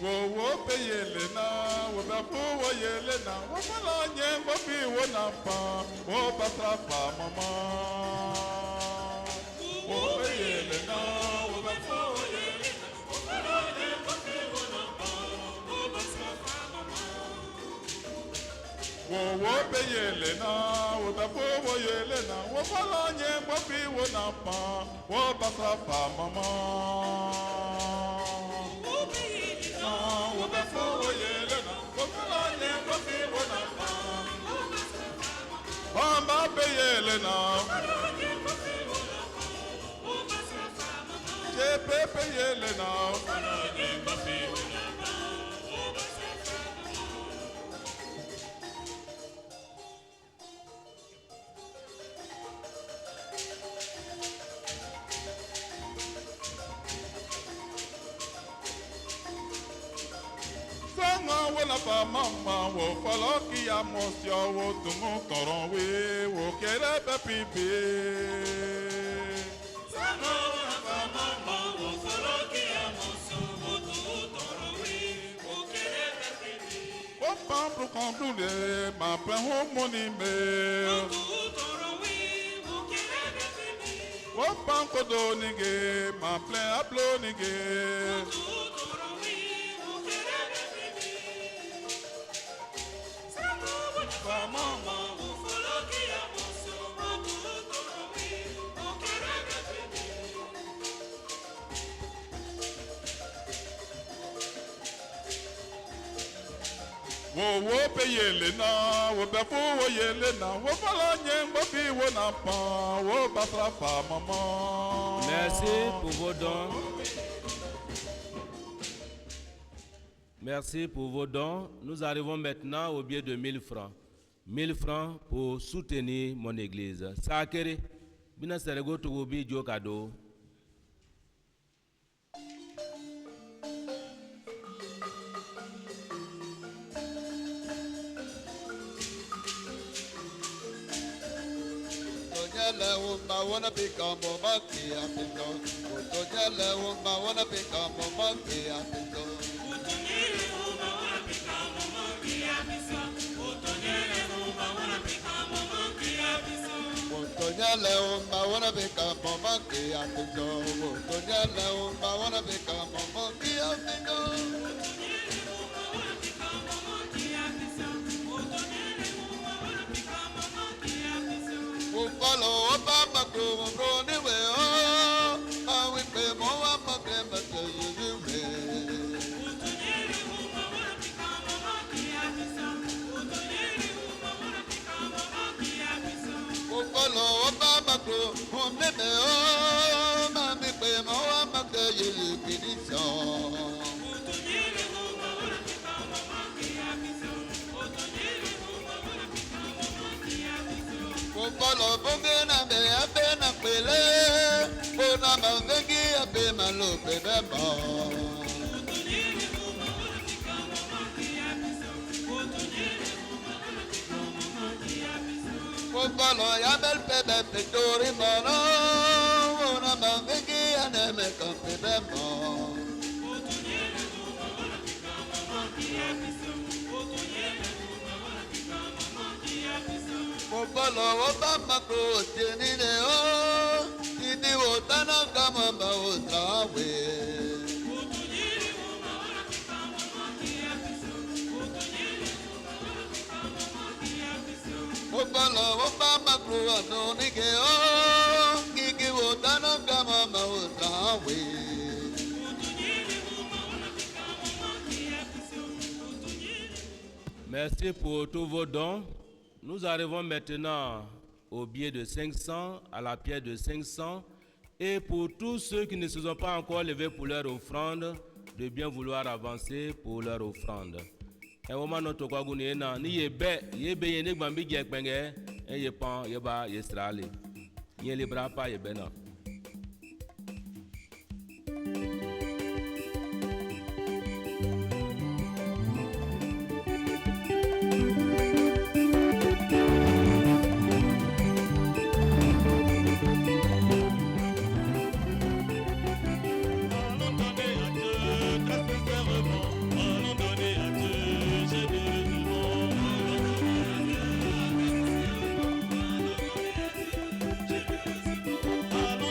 Speaker 9: Wo pe yele na, wo ba po wo yele na, wo mala nye wo bi wo na pa, wo ba tra pa mama. Wo pe yele na, wo ba po wo yele na, wo mala nye wo bi wo na pa, wo ba tra pa mama. Wo pe yele na, wo ba po wo yele na, wo mala nye wo bi wo na pa, wo ba tra pa mama. Mama be yelena, je pepe yelena. Wala pa mama wo falo ki amosio wo tumu toron we wo kere pe pipi. Sama wala pa mama wo falo ki amosio wo tumu toron we wo kere pe pipi. Wo pampu kondule ma pen ho moni me. Wo tumu toron we wo kere pe pipi. Wo pampu do nige ma pen aplo nige. Wo pe yele na, wo be fu wo yele na, wo fala nye wo bi wo na pa, wo ba tra pa mama.
Speaker 3: Merci pour vos dons. Merci pour vos dons. Nous arrivons maintenant au billet de 1000 francs. 1000 francs pour soutenir mon église. Sakere, bina serego to bi jo cadeau.
Speaker 8: I wanna become a monkey, I think I wanna become a monkey, I think I wanna become a monkey, I think so. I wanna become a monkey, I think follow Obama go anywhere. I will pay more up a claim but you follow Obama go home anywhere. Mammy pay more up a claim. Follow Bogana, be a pen of Pele, Bona Bangi, a Bemalo, Bebebo. Follow Yabel Pebe, Pitori Mono, Bona Bangi, and American Bebebo. Follow Obama go, Jenny, oh, Tini Wotana, come about the way. Follow Obama go, no nigga, oh, Kiki Wotana, come about the way.
Speaker 3: Merci pour tous vos dons. Nous arrivons maintenant au billet de 500, à la pierre de 500. Et pour tous ceux qui ne se sont pas encore levés pour leur offrande, de bien vouloir avancer pour leur offrande. woman no to kwa guni na ni ye be ye ne gbambi je penge ye pan ye ba ye strale ye le bra pa ye be na.
Speaker 6: Allons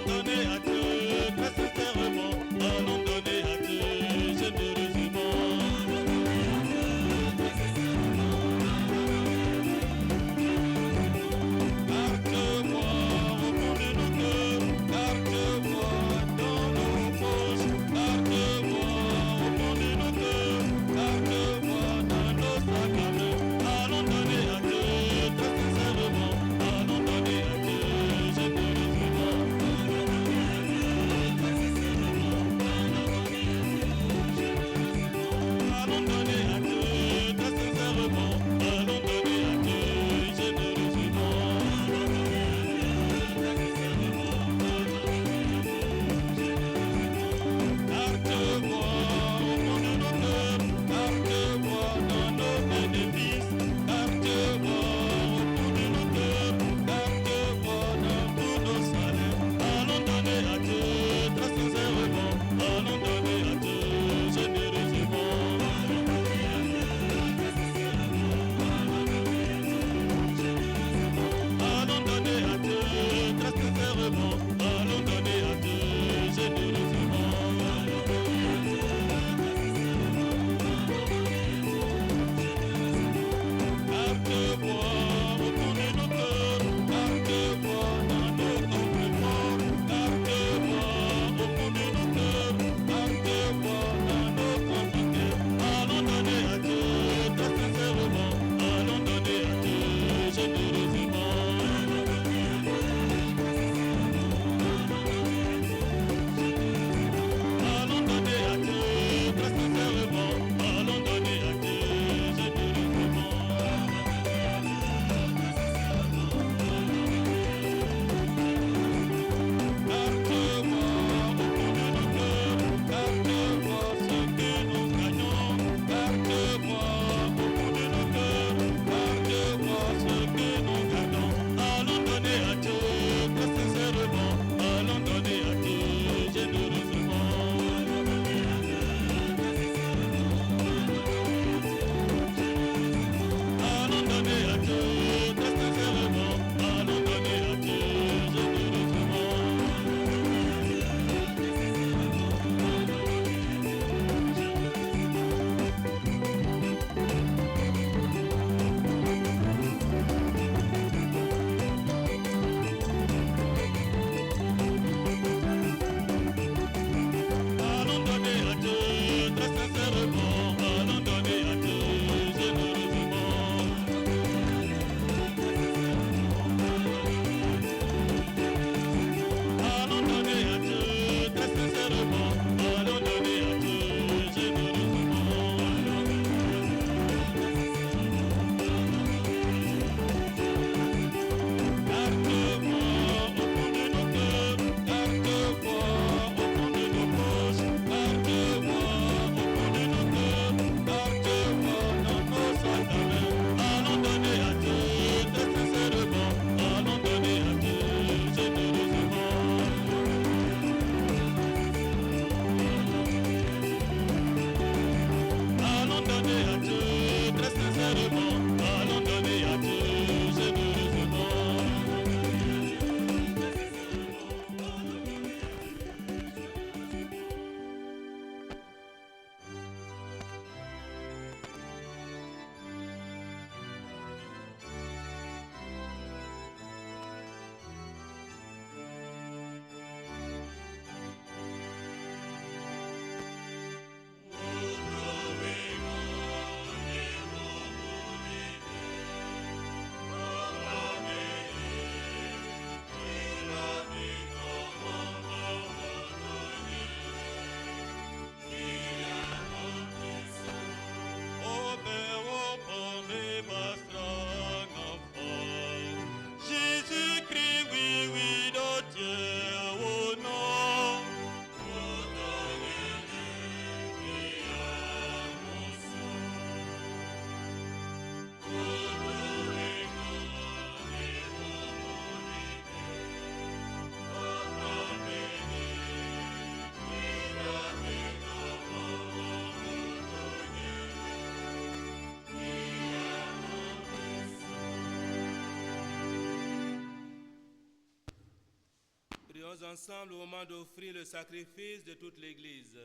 Speaker 3: Prions ensemble au moment d'offrir le sacrifice de toute l'Église.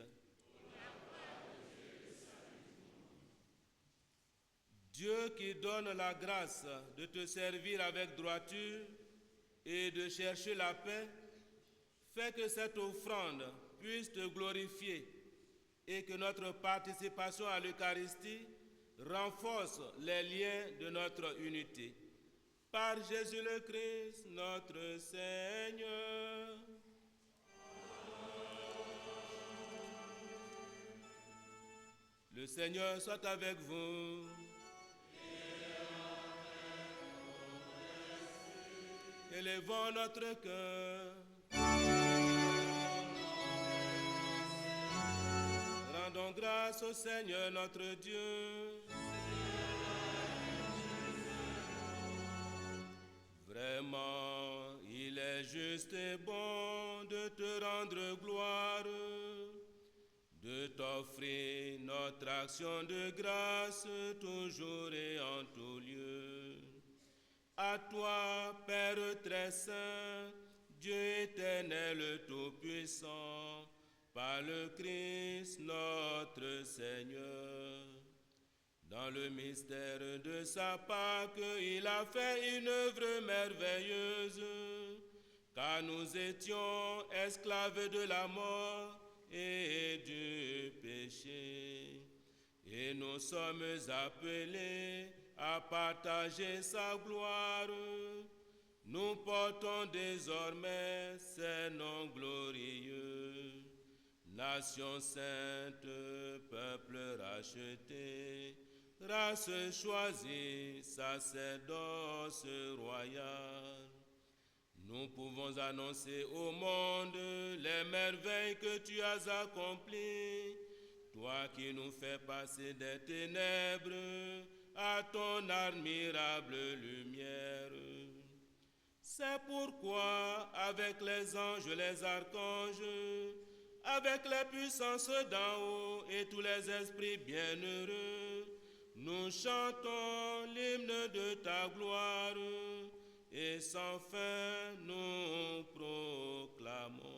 Speaker 3: Dieu qui donne la grâce de te servir avec droiture et de chercher la paix, fais que cette offrande puisse te glorifier et que notre participation à l'Eucharistie renforce les liens de notre unité. Par Jésus le Christ, notre Seigneur. Le Seigneur soit avec vous. Élevons notre cœur. Rendons grâce au Seigneur notre Dieu. Vraiment, il est juste et bon de te rendre gloire, de t'offrir notre action de grâce toujours et en tout lieu. À toi, Père très saint, Dieu éternel tout-puissant, par le Christ notre Seigneur. Dans le mystère de sa Pâque, il a fait une œuvre merveilleuse, car nous étions esclaves de la mort et du péché. Et nous sommes appelés à partager sa gloire. Nous portons désormais ses noms glorieux. Nation sainte, peuple racheté, race choisie, sacerdoce royal. Nous pouvons annoncer au monde les merveilles que tu as accomplies, toi qui nous fais passer des ténèbres à ton admirable lumière. C'est pourquoi, avec les anges et les archanges, avec les puissances d'en haut et tous les esprits bienheureux, nous chantons l'hymne de ta gloire et sans fin nous proclamons.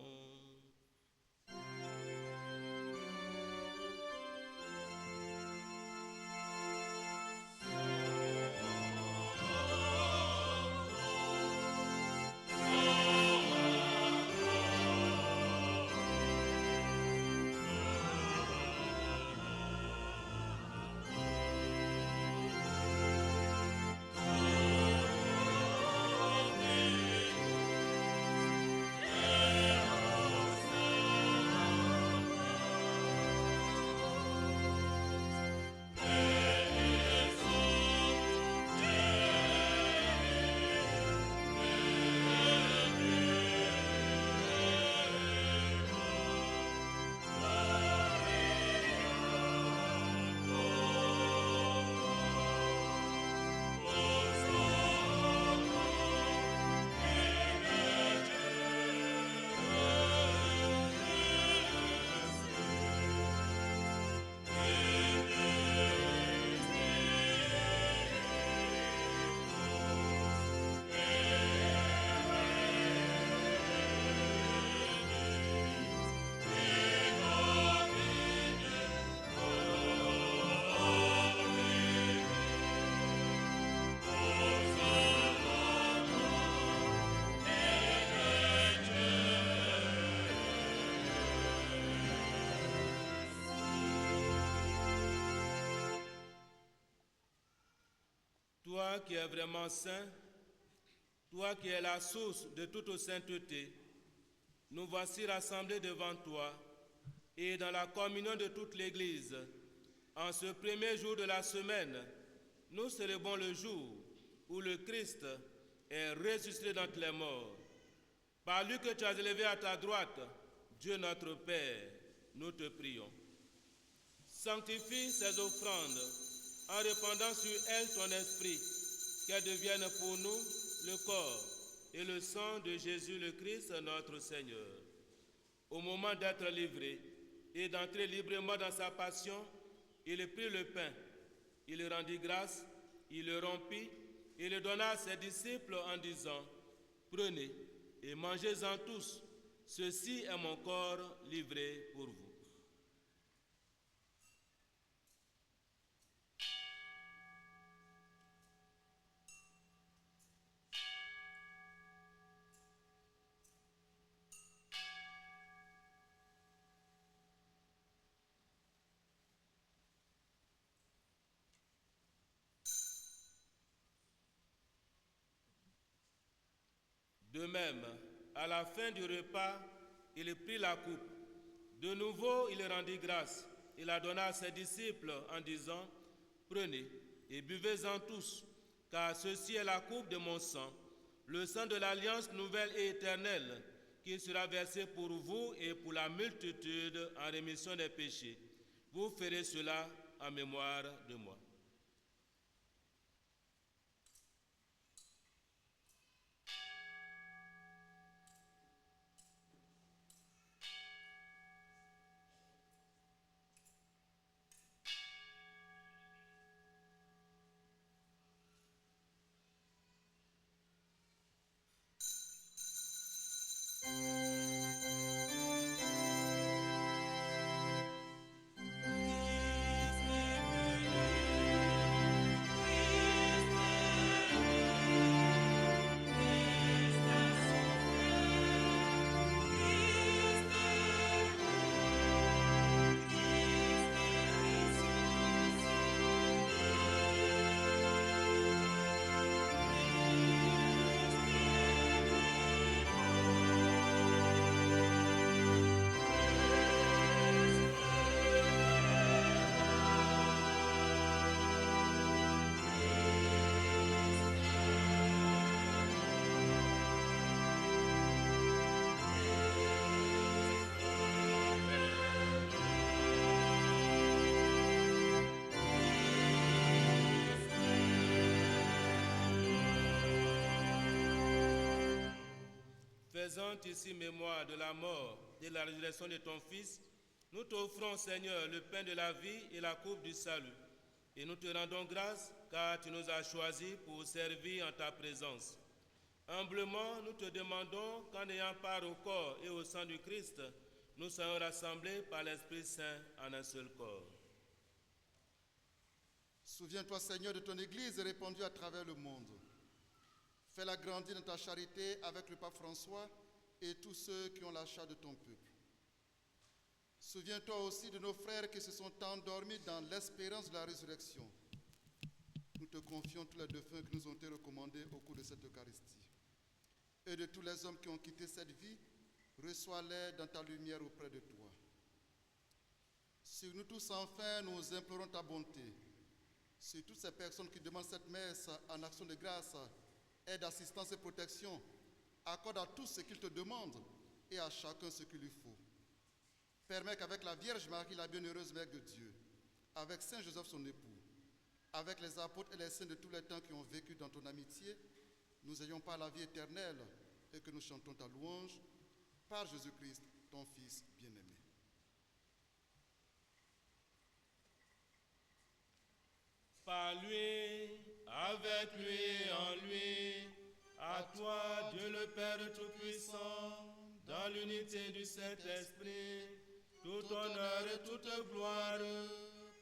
Speaker 3: Toi qui es vraiment saint, toi qui es la source de toute sainteté, nous voici rassemblés devant toi et dans la communion de toute l'Église. En ce premier jour de la semaine, nous célébrons le jour où le Christ est ressuscité d'entre les morts. Par lui que tu as élevé à ta droite, Dieu notre Père, nous te prions. Sanctifie ces offrandes en répandant sur elles ton esprit, qu'elles deviennent pour nous le corps et le sang de Jésus le Christ notre Seigneur. Au moment d'être livré et d'entrer librement dans sa passion, il prit le pain, il rendit grâce, il le rompit et le donna à ses disciples en disant: Prenez et mangez-en tous, ceci est mon corps livré pour vous. De même, à la fin du repas, il prit la coupe. De nouveau, il rendit grâce. Il la donna à ses disciples en disant, « Prenez et buvez-en tous, car ceci est la coupe de mon sang, le sang de l'alliance nouvelle et éternelle, qui sera versé pour vous et pour la multitude en rémission des péchés. Vous ferez cela en mémoire de moi. » Faisant ici mémoire de la mort et de la résurrection de ton Fils, nous t'offrons, Seigneur, le pain de la vie et la coupe du salut. Et nous te rendons grâce, car tu nous as choisis pour servir en ta présence. Humblement, nous te demandons qu'en ayant part au corps et au sang du Christ, nous soyons rassemblés par l'Esprit Saint en un seul corps.
Speaker 8: Souviens-toi, Seigneur, de ton Église répandue à travers le monde. Fais-la grandir dans ta charité avec le pape François et tous ceux qui ont l'achat de ton peuple. Souviens-toi aussi de nos frères qui se sont endormis dans l'espérance de la résurrection. Nous te confions tous les défunts qui nous ont été recommandés au cours de cette Eucharistie. Et de tous les hommes qui ont quitté cette vie, reçois-les dans ta lumière auprès de toi. Sur nous tous, enfin, nous implorons ta bonté. Sur toutes ces personnes qui demandent cette messe en action de grâce, aide, assistance et protection, accorde à tous ce qu'ils te demandent et à chacun ce qu'il lui faut. Permets qu'avec la Vierge Marie, la bienheureuse Mère de Dieu, avec Saint Joseph son époux, avec les apôtres et les saints de tous les temps qui ont vécu dans ton amitié, nous ayons pas la vie éternelle et que nous chantons ta louange par Jésus-Christ, ton Fils bien-aimé.
Speaker 3: Par lui, avec lui et en lui, à toi, Dieu le Père Tout-Puissant, dans l'unité du Saint-Esprit, tout honneur et toute gloire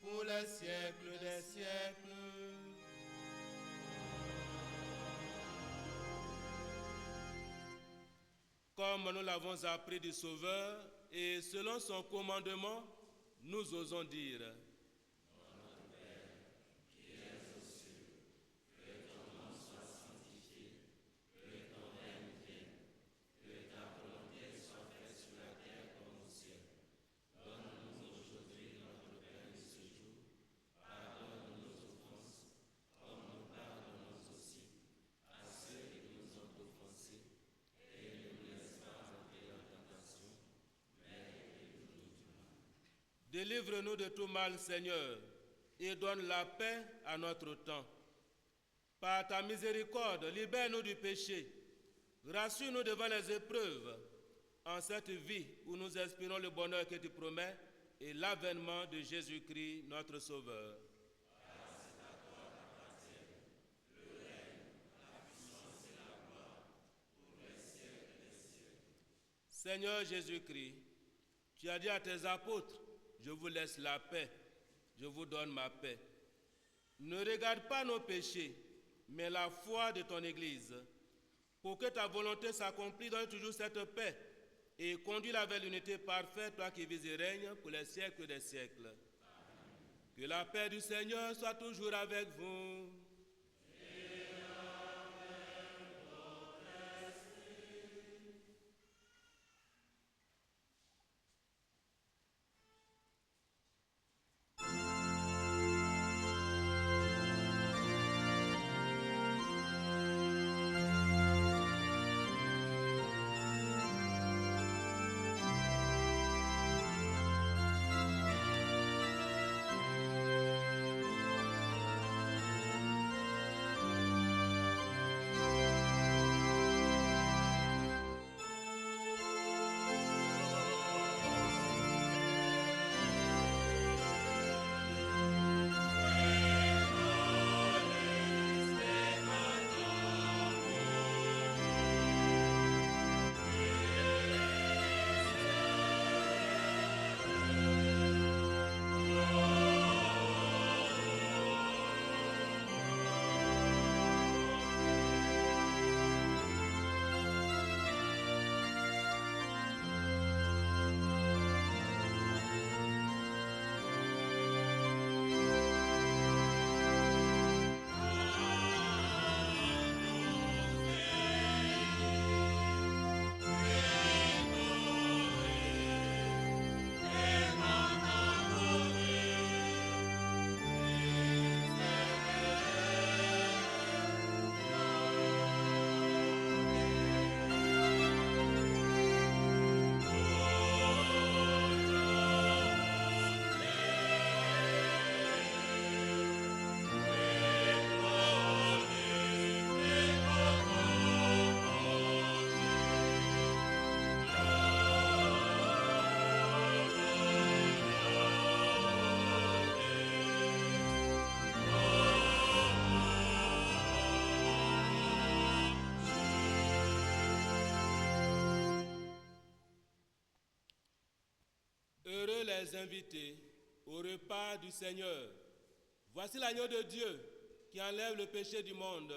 Speaker 3: pour les siècles des siècles. Comme nous l'avons appris du Sauveur, et selon son commandement, nous osons dire: délivre-nous de tout mal, Seigneur, et donne la paix à notre temps. Par ta miséricorde, libère-nous du péché. Rassure-nous devant les épreuves, en cette vie où nous espérons le bonheur que tu promets et l'avènement de Jésus-Christ, notre Sauveur. Seigneur Jésus-Christ, tu as dit à tes apôtres, je vous laisse la paix, je vous donne ma paix. Ne regarde pas nos péchés, mais la foi de ton Église. Pour que ta volonté s'accomplisse, donne toujours cette paix et conduis-la vers l'unité parfaite, toi qui vis et règnes pour les siècles des siècles. Amen. Que la paix du Seigneur soit toujours avec vous. Heureux les invités au repas du Seigneur. Voici l'agneau de Dieu qui enlève le péché du monde.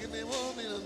Speaker 10: Give me one minute,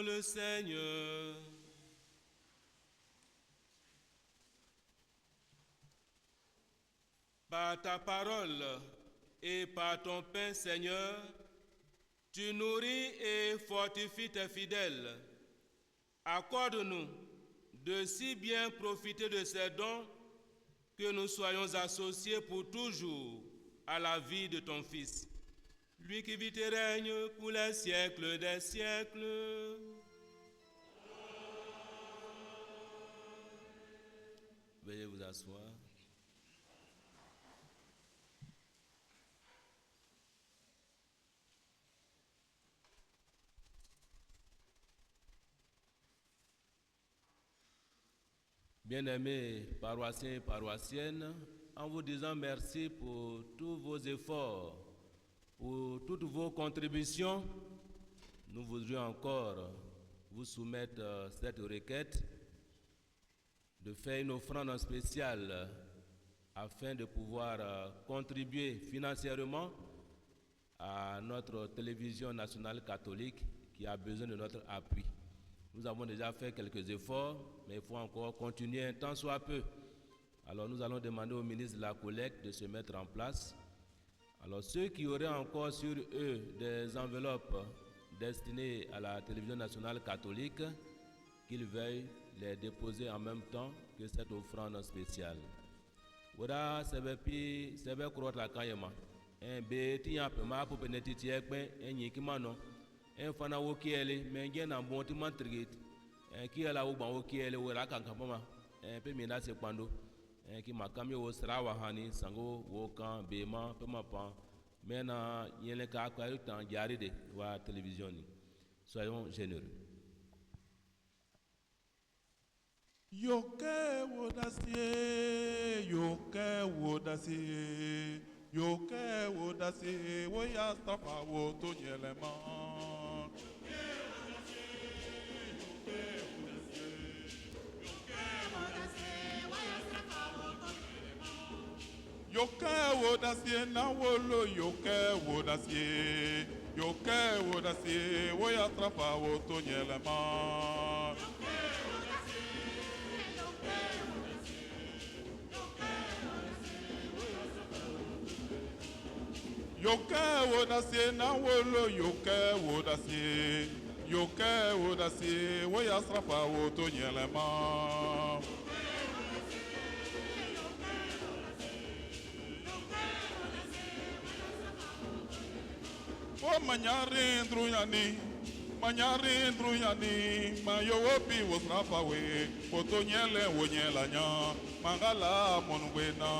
Speaker 3: le Seigneur. Par ta parole et par ton pain, Seigneur, tu nourris et fortifies tes fidèles. Accorde-nous de si bien profiter de ces dons que nous soyons associés pour toujours à la vie de ton Fils, lui qui vit et règne pour les siècles des siècles. Veuillez vous asseoir. Bien-aimés paroissiens et paroissiennes, en vous disant merci pour tous vos efforts, pour toutes vos contributions, nous voudrions encore vous soumettre cette requête de faire une offrande spéciale afin de pouvoir contribuer financièrement à notre télévision nationale catholique qui a besoin de notre appui. Nous avons déjà fait quelques efforts, mais il faut encore continuer un tant soit peu. Alors nous allons demander au ministre de la collecte de se mettre en place. Alors ceux qui auraient encore sur eux des enveloppes destinées à la télévision nationale catholique, qu'ils veuillent les déposer en même temps que cette offrande spéciale. Voilà, c'est croire la kayema. Un béti un peu ma pour pénétrer un yikimano. Un fana wokiele, mais il y a un bon timon trigit. Qui est là où ban wokiele ou la kankapama. Un peu mina se quando. Qui m'a camé au Srawahani, Sango, Wokan, Bema, Pemapan. Maintenant, il y a un cas qui a eu tant de la télévision. Soyons généreux.
Speaker 9: Yoke wodasi, yoke wodasi, yoke wodasi, woya stafa woto nyelema. Yoke wodasi na wolo, yoke wodasi, woya stafa woto nyelema. Yoke wodasi na wolo, yoke wodasi, woya strafa woto nyelema. O manyari ndruyani, mayo wopi wo strafa we, woto nyele wo nyelanya, mangala monwena.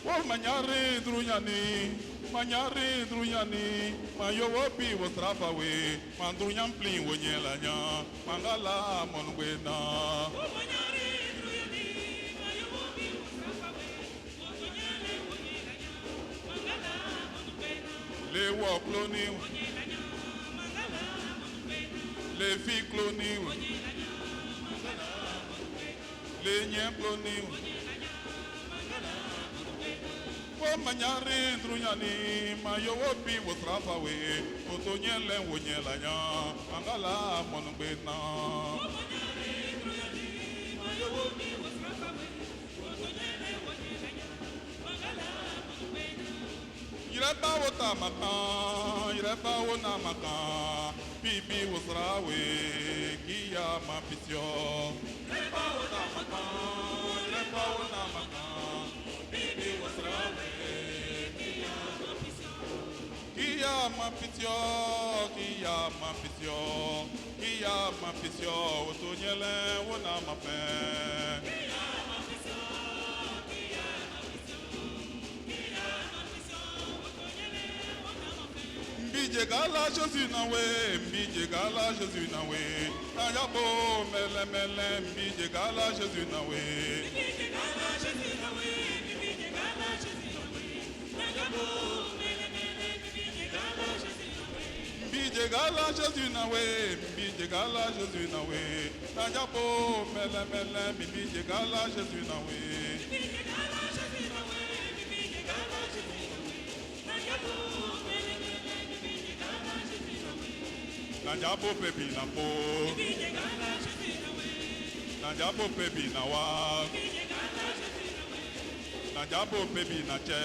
Speaker 9: O manyari ndruyani, mayo wopi wo strafa we, mandrunyam plin wo nyelanya, mangala monwena. Les wois clonis, les filles clonis, les niens clonis. O manyari ndrunyani, mayo wopi wo strafa we, oto nyele wo nyelanya, angala monbena. Ireba wo ireba wo namaka, bibi wo srawe, kia mapisyo. Ireba wo namaka, bibi wo srawe, kia mapisyo, otonyele wo namape. Mbijegala Jésus nawe, ayabo mele, mbijegala Jésus nawe. Mbijegala Jésus nawe, ayabo mele, mbijegala Jésus nawe. Nanjabo pepi na po. Nanjabo pepi na wa. Nanjabo pepi na che.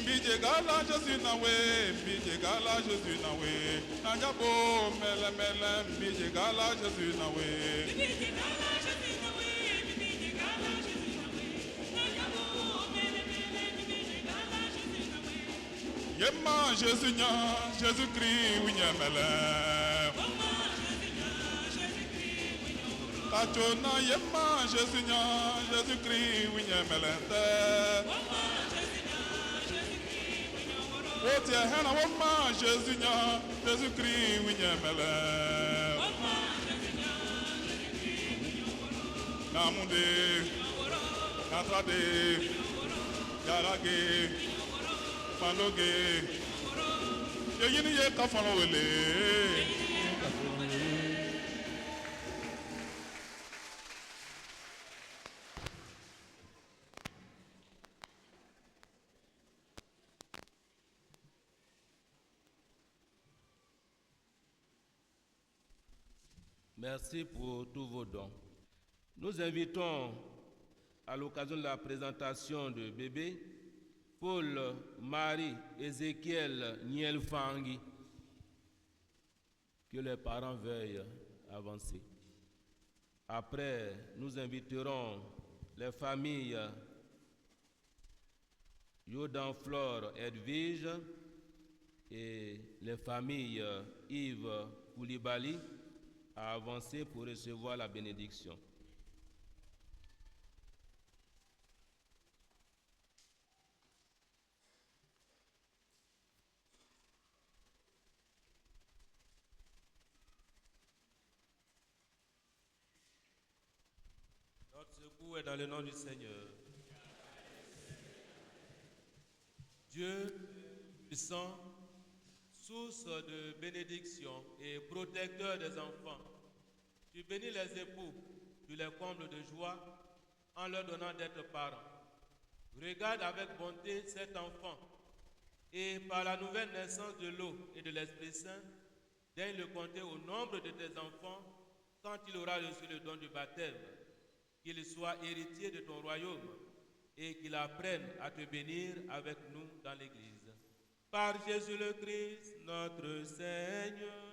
Speaker 9: Mbije gala Jésus na we. Mbije gala Jésus na we. Nanjabo mele mele. Mbije gala Jésus na we. Yema Jésus nya, Jésus-Christ winyemele. Kachona yema Jésus nya, Jésus-Christ winyemele. Otie hena woma Jésus nya, Jésus-Christ winyemele. Namunde, natrade, yarage.
Speaker 3: Merci pour tous vos dons. Nous invitons, à l'occasion de la présentation de bébé, Paul, Marie, Ézéchiel, Nielfangi, que les parents veuillent avancer. Après, nous inviterons les familles Yodan Flore Edwige et les familles Yves Koulibaly à avancer pour recevoir la bénédiction.
Speaker 1: Notre secours est dans le nom du Seigneur. Dieu puissant, source de bénédiction et protecteur des enfants, tu bénis les époux, tu les combles de joie en leur donnant d'être parents. Regarde avec bonté cet enfant et par la nouvelle naissance de l'eau et de l'Esprit Saint, daigne le compter au nombre de tes enfants quand il aura reçu le don du baptême, qu'il soit héritier de ton royaume et qu'il apprenne à te bénir avec nous dans l'Église. Par Jésus le Christ, notre Seigneur.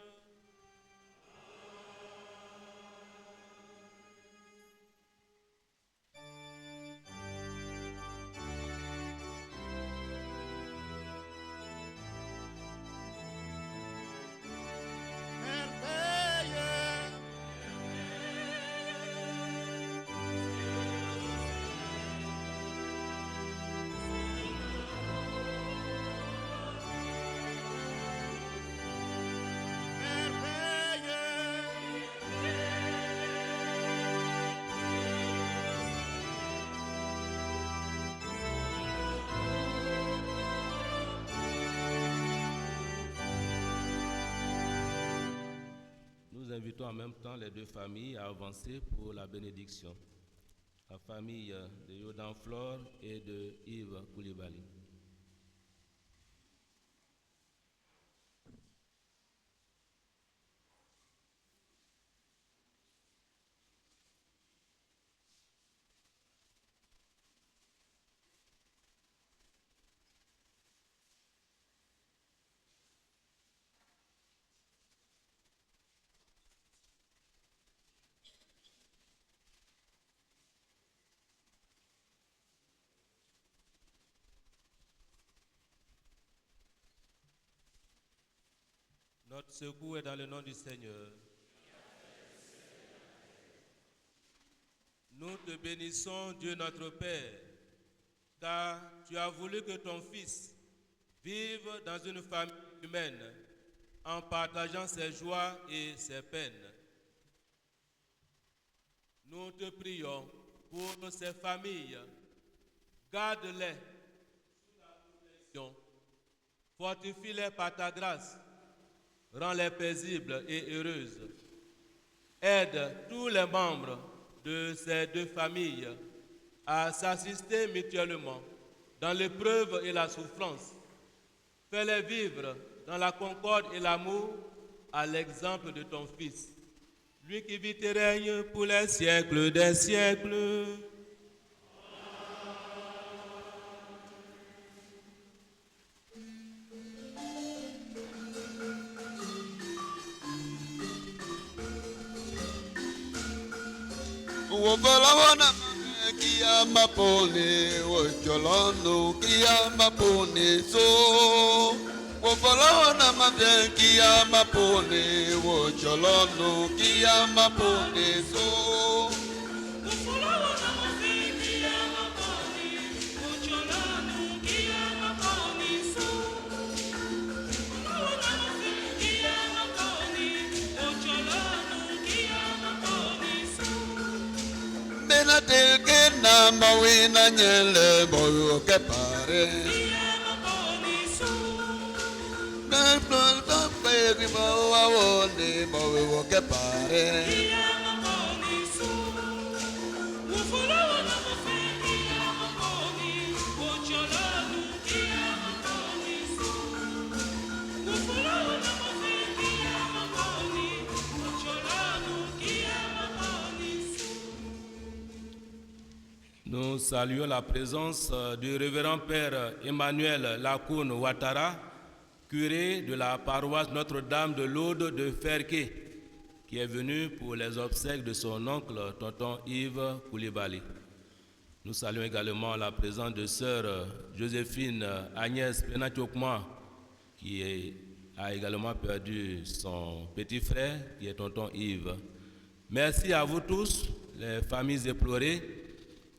Speaker 3: Nous invitons en même temps les deux familles à avancer pour la bénédiction. La famille de Yodan Flore et de Yves Koulibaly.
Speaker 1: Notre secours est dans le nom du Seigneur. Nous te bénissons, Dieu notre Père, car tu as voulu que ton Fils vive dans une famille humaine en partageant ses joies et ses peines. Nous te prions pour ces familles. Garde-les sous ta protection. Fortifie-les par ta grâce. Rends-les paisibles et heureuses. Aide tous les membres de ces deux familles à s'assister mutuellement dans l'épreuve et la souffrance. Fais-les vivre dans la concorde et l'amour, à l'exemple de ton Fils, lui qui vit et règne pour les siècles des siècles.
Speaker 10: Wofalawana kia mapone wocholano kia mapone so wofalawana kia mapone wocholano kia mapone so Benatel que na mawina nyele boyo que pare. Nafnol tampe que mawawone boyo que pare.
Speaker 3: Nous saluons la présence du révérend Père Emmanuel Lakoun Ouattara, curé de la paroisse Notre-Dame de l'Aude de Ferké, qui est venu pour les obsèques de son oncle, tonton Yves Koulibaly. Nous saluons également la présence de sœur Joséphine Agnès Penachokma, qui a également perdu son petit frère, qui est tonton Yves. Merci à vous tous, les familles éplorées.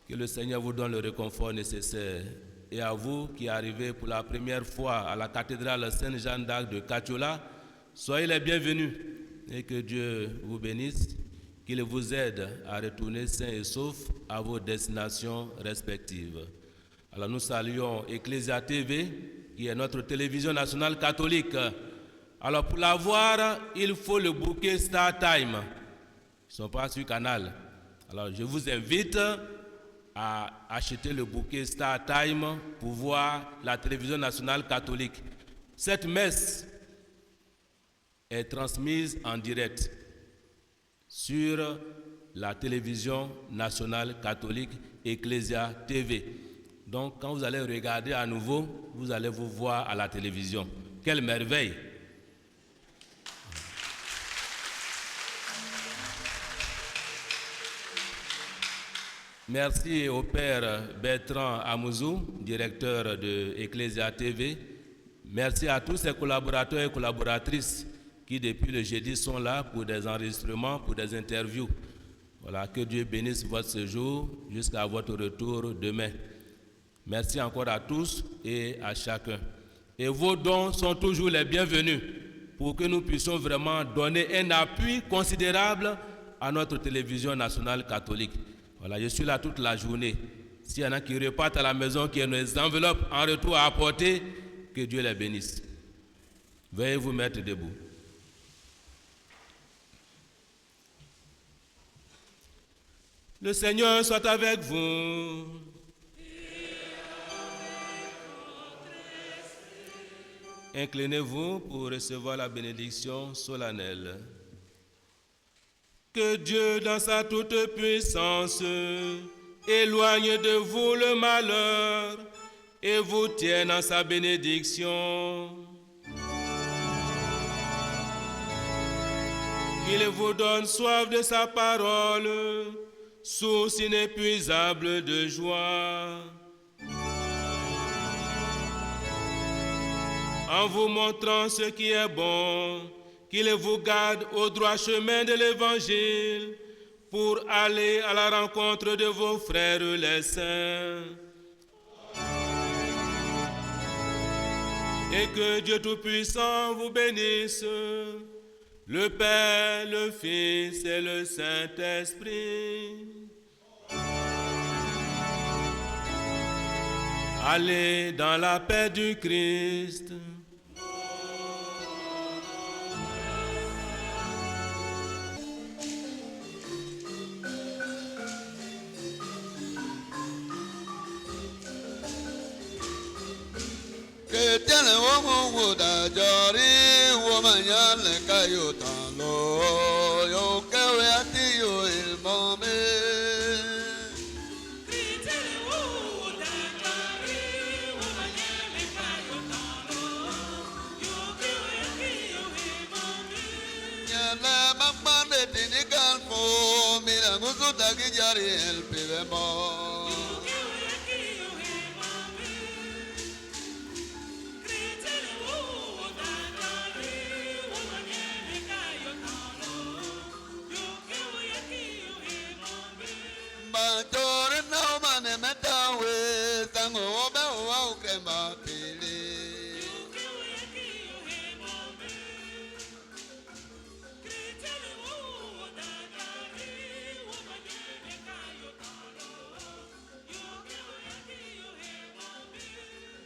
Speaker 3: Que le Seigneur vous donne le réconfort nécessaire. Et à vous qui arrivez pour la première fois à la cathédrale Sainte-Jeanne d'Arc de Kachola, soyez les bienvenus et que Dieu vous bénisse, qu'il vous aide à retourner sains et saufs à vos destinations respectives. Alors nous saluons Ecclesia TV, qui est notre télévision nationale catholique. Alors pour la voir, il faut le bouquet Star Time. Ils ne sont pas sur Canal. Alors je vous invite à acheter le bouquet Star Time pour voir la télévision nationale catholique. Cette messe est transmise en direct sur la télévision nationale catholique Ecclesia TV. Donc quand vous allez regarder à nouveau, vous allez vous voir à la télévision. Quelle merveille! Merci au Père Bertrand Amouzou, directeur de Ecclesia TV. Merci à tous ces collaborateurs et collaboratrices qui depuis le jeudi sont là pour des enregistrements, pour des interviews. Voilà, que Dieu bénisse votre séjour jusqu'à votre retour demain. Merci encore à tous et à chacun. Et vos dons sont toujours les bienvenus pour que nous puissions vraiment donner un appui considérable à notre télévision nationale catholique. Voilà, je suis là toute la journée. S'il y en a qui repartent à la maison, qui ont des enveloppes en retour à apporter, que Dieu les bénisse. Veuillez vous mettre debout. Le Seigneur soit avec vous. Inclinez-vous pour recevoir la bénédiction solennelle. Que Dieu, dans sa toute-puissance, éloigne de vous le malheur et vous tienne dans sa bénédiction. Qu'il vous donne soif de sa parole, source inépuisable de joie. En vous montrant ce qui est bon, qu'il vous garde au droit chemin de l'Évangile pour aller à la rencontre de vos frères les saints. Et que Dieu Tout-Puissant vous bénisse, le Père, le Fils et le Saint-Esprit. Allez dans la paix du Christ.
Speaker 10: Que Chrétien le womo da jori womanya le kayo talo yo kewe ati yo il mame. Nyala mamane dini galfo mira ngusu dagi jari el pivemo. Majore no mane metawe sango obe o krema pili.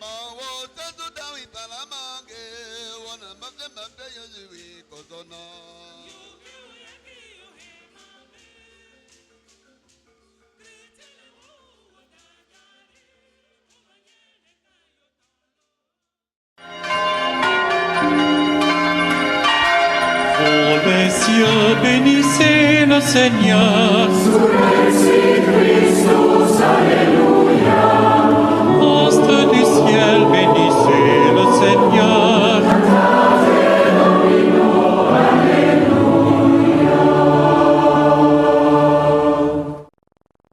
Speaker 10: Mawo sanzu dawi palamange wana mabde yozui kozono.
Speaker 11: Ô les cieux, bénissez le Seigneur.
Speaker 6: Sous les Christus, alléluia.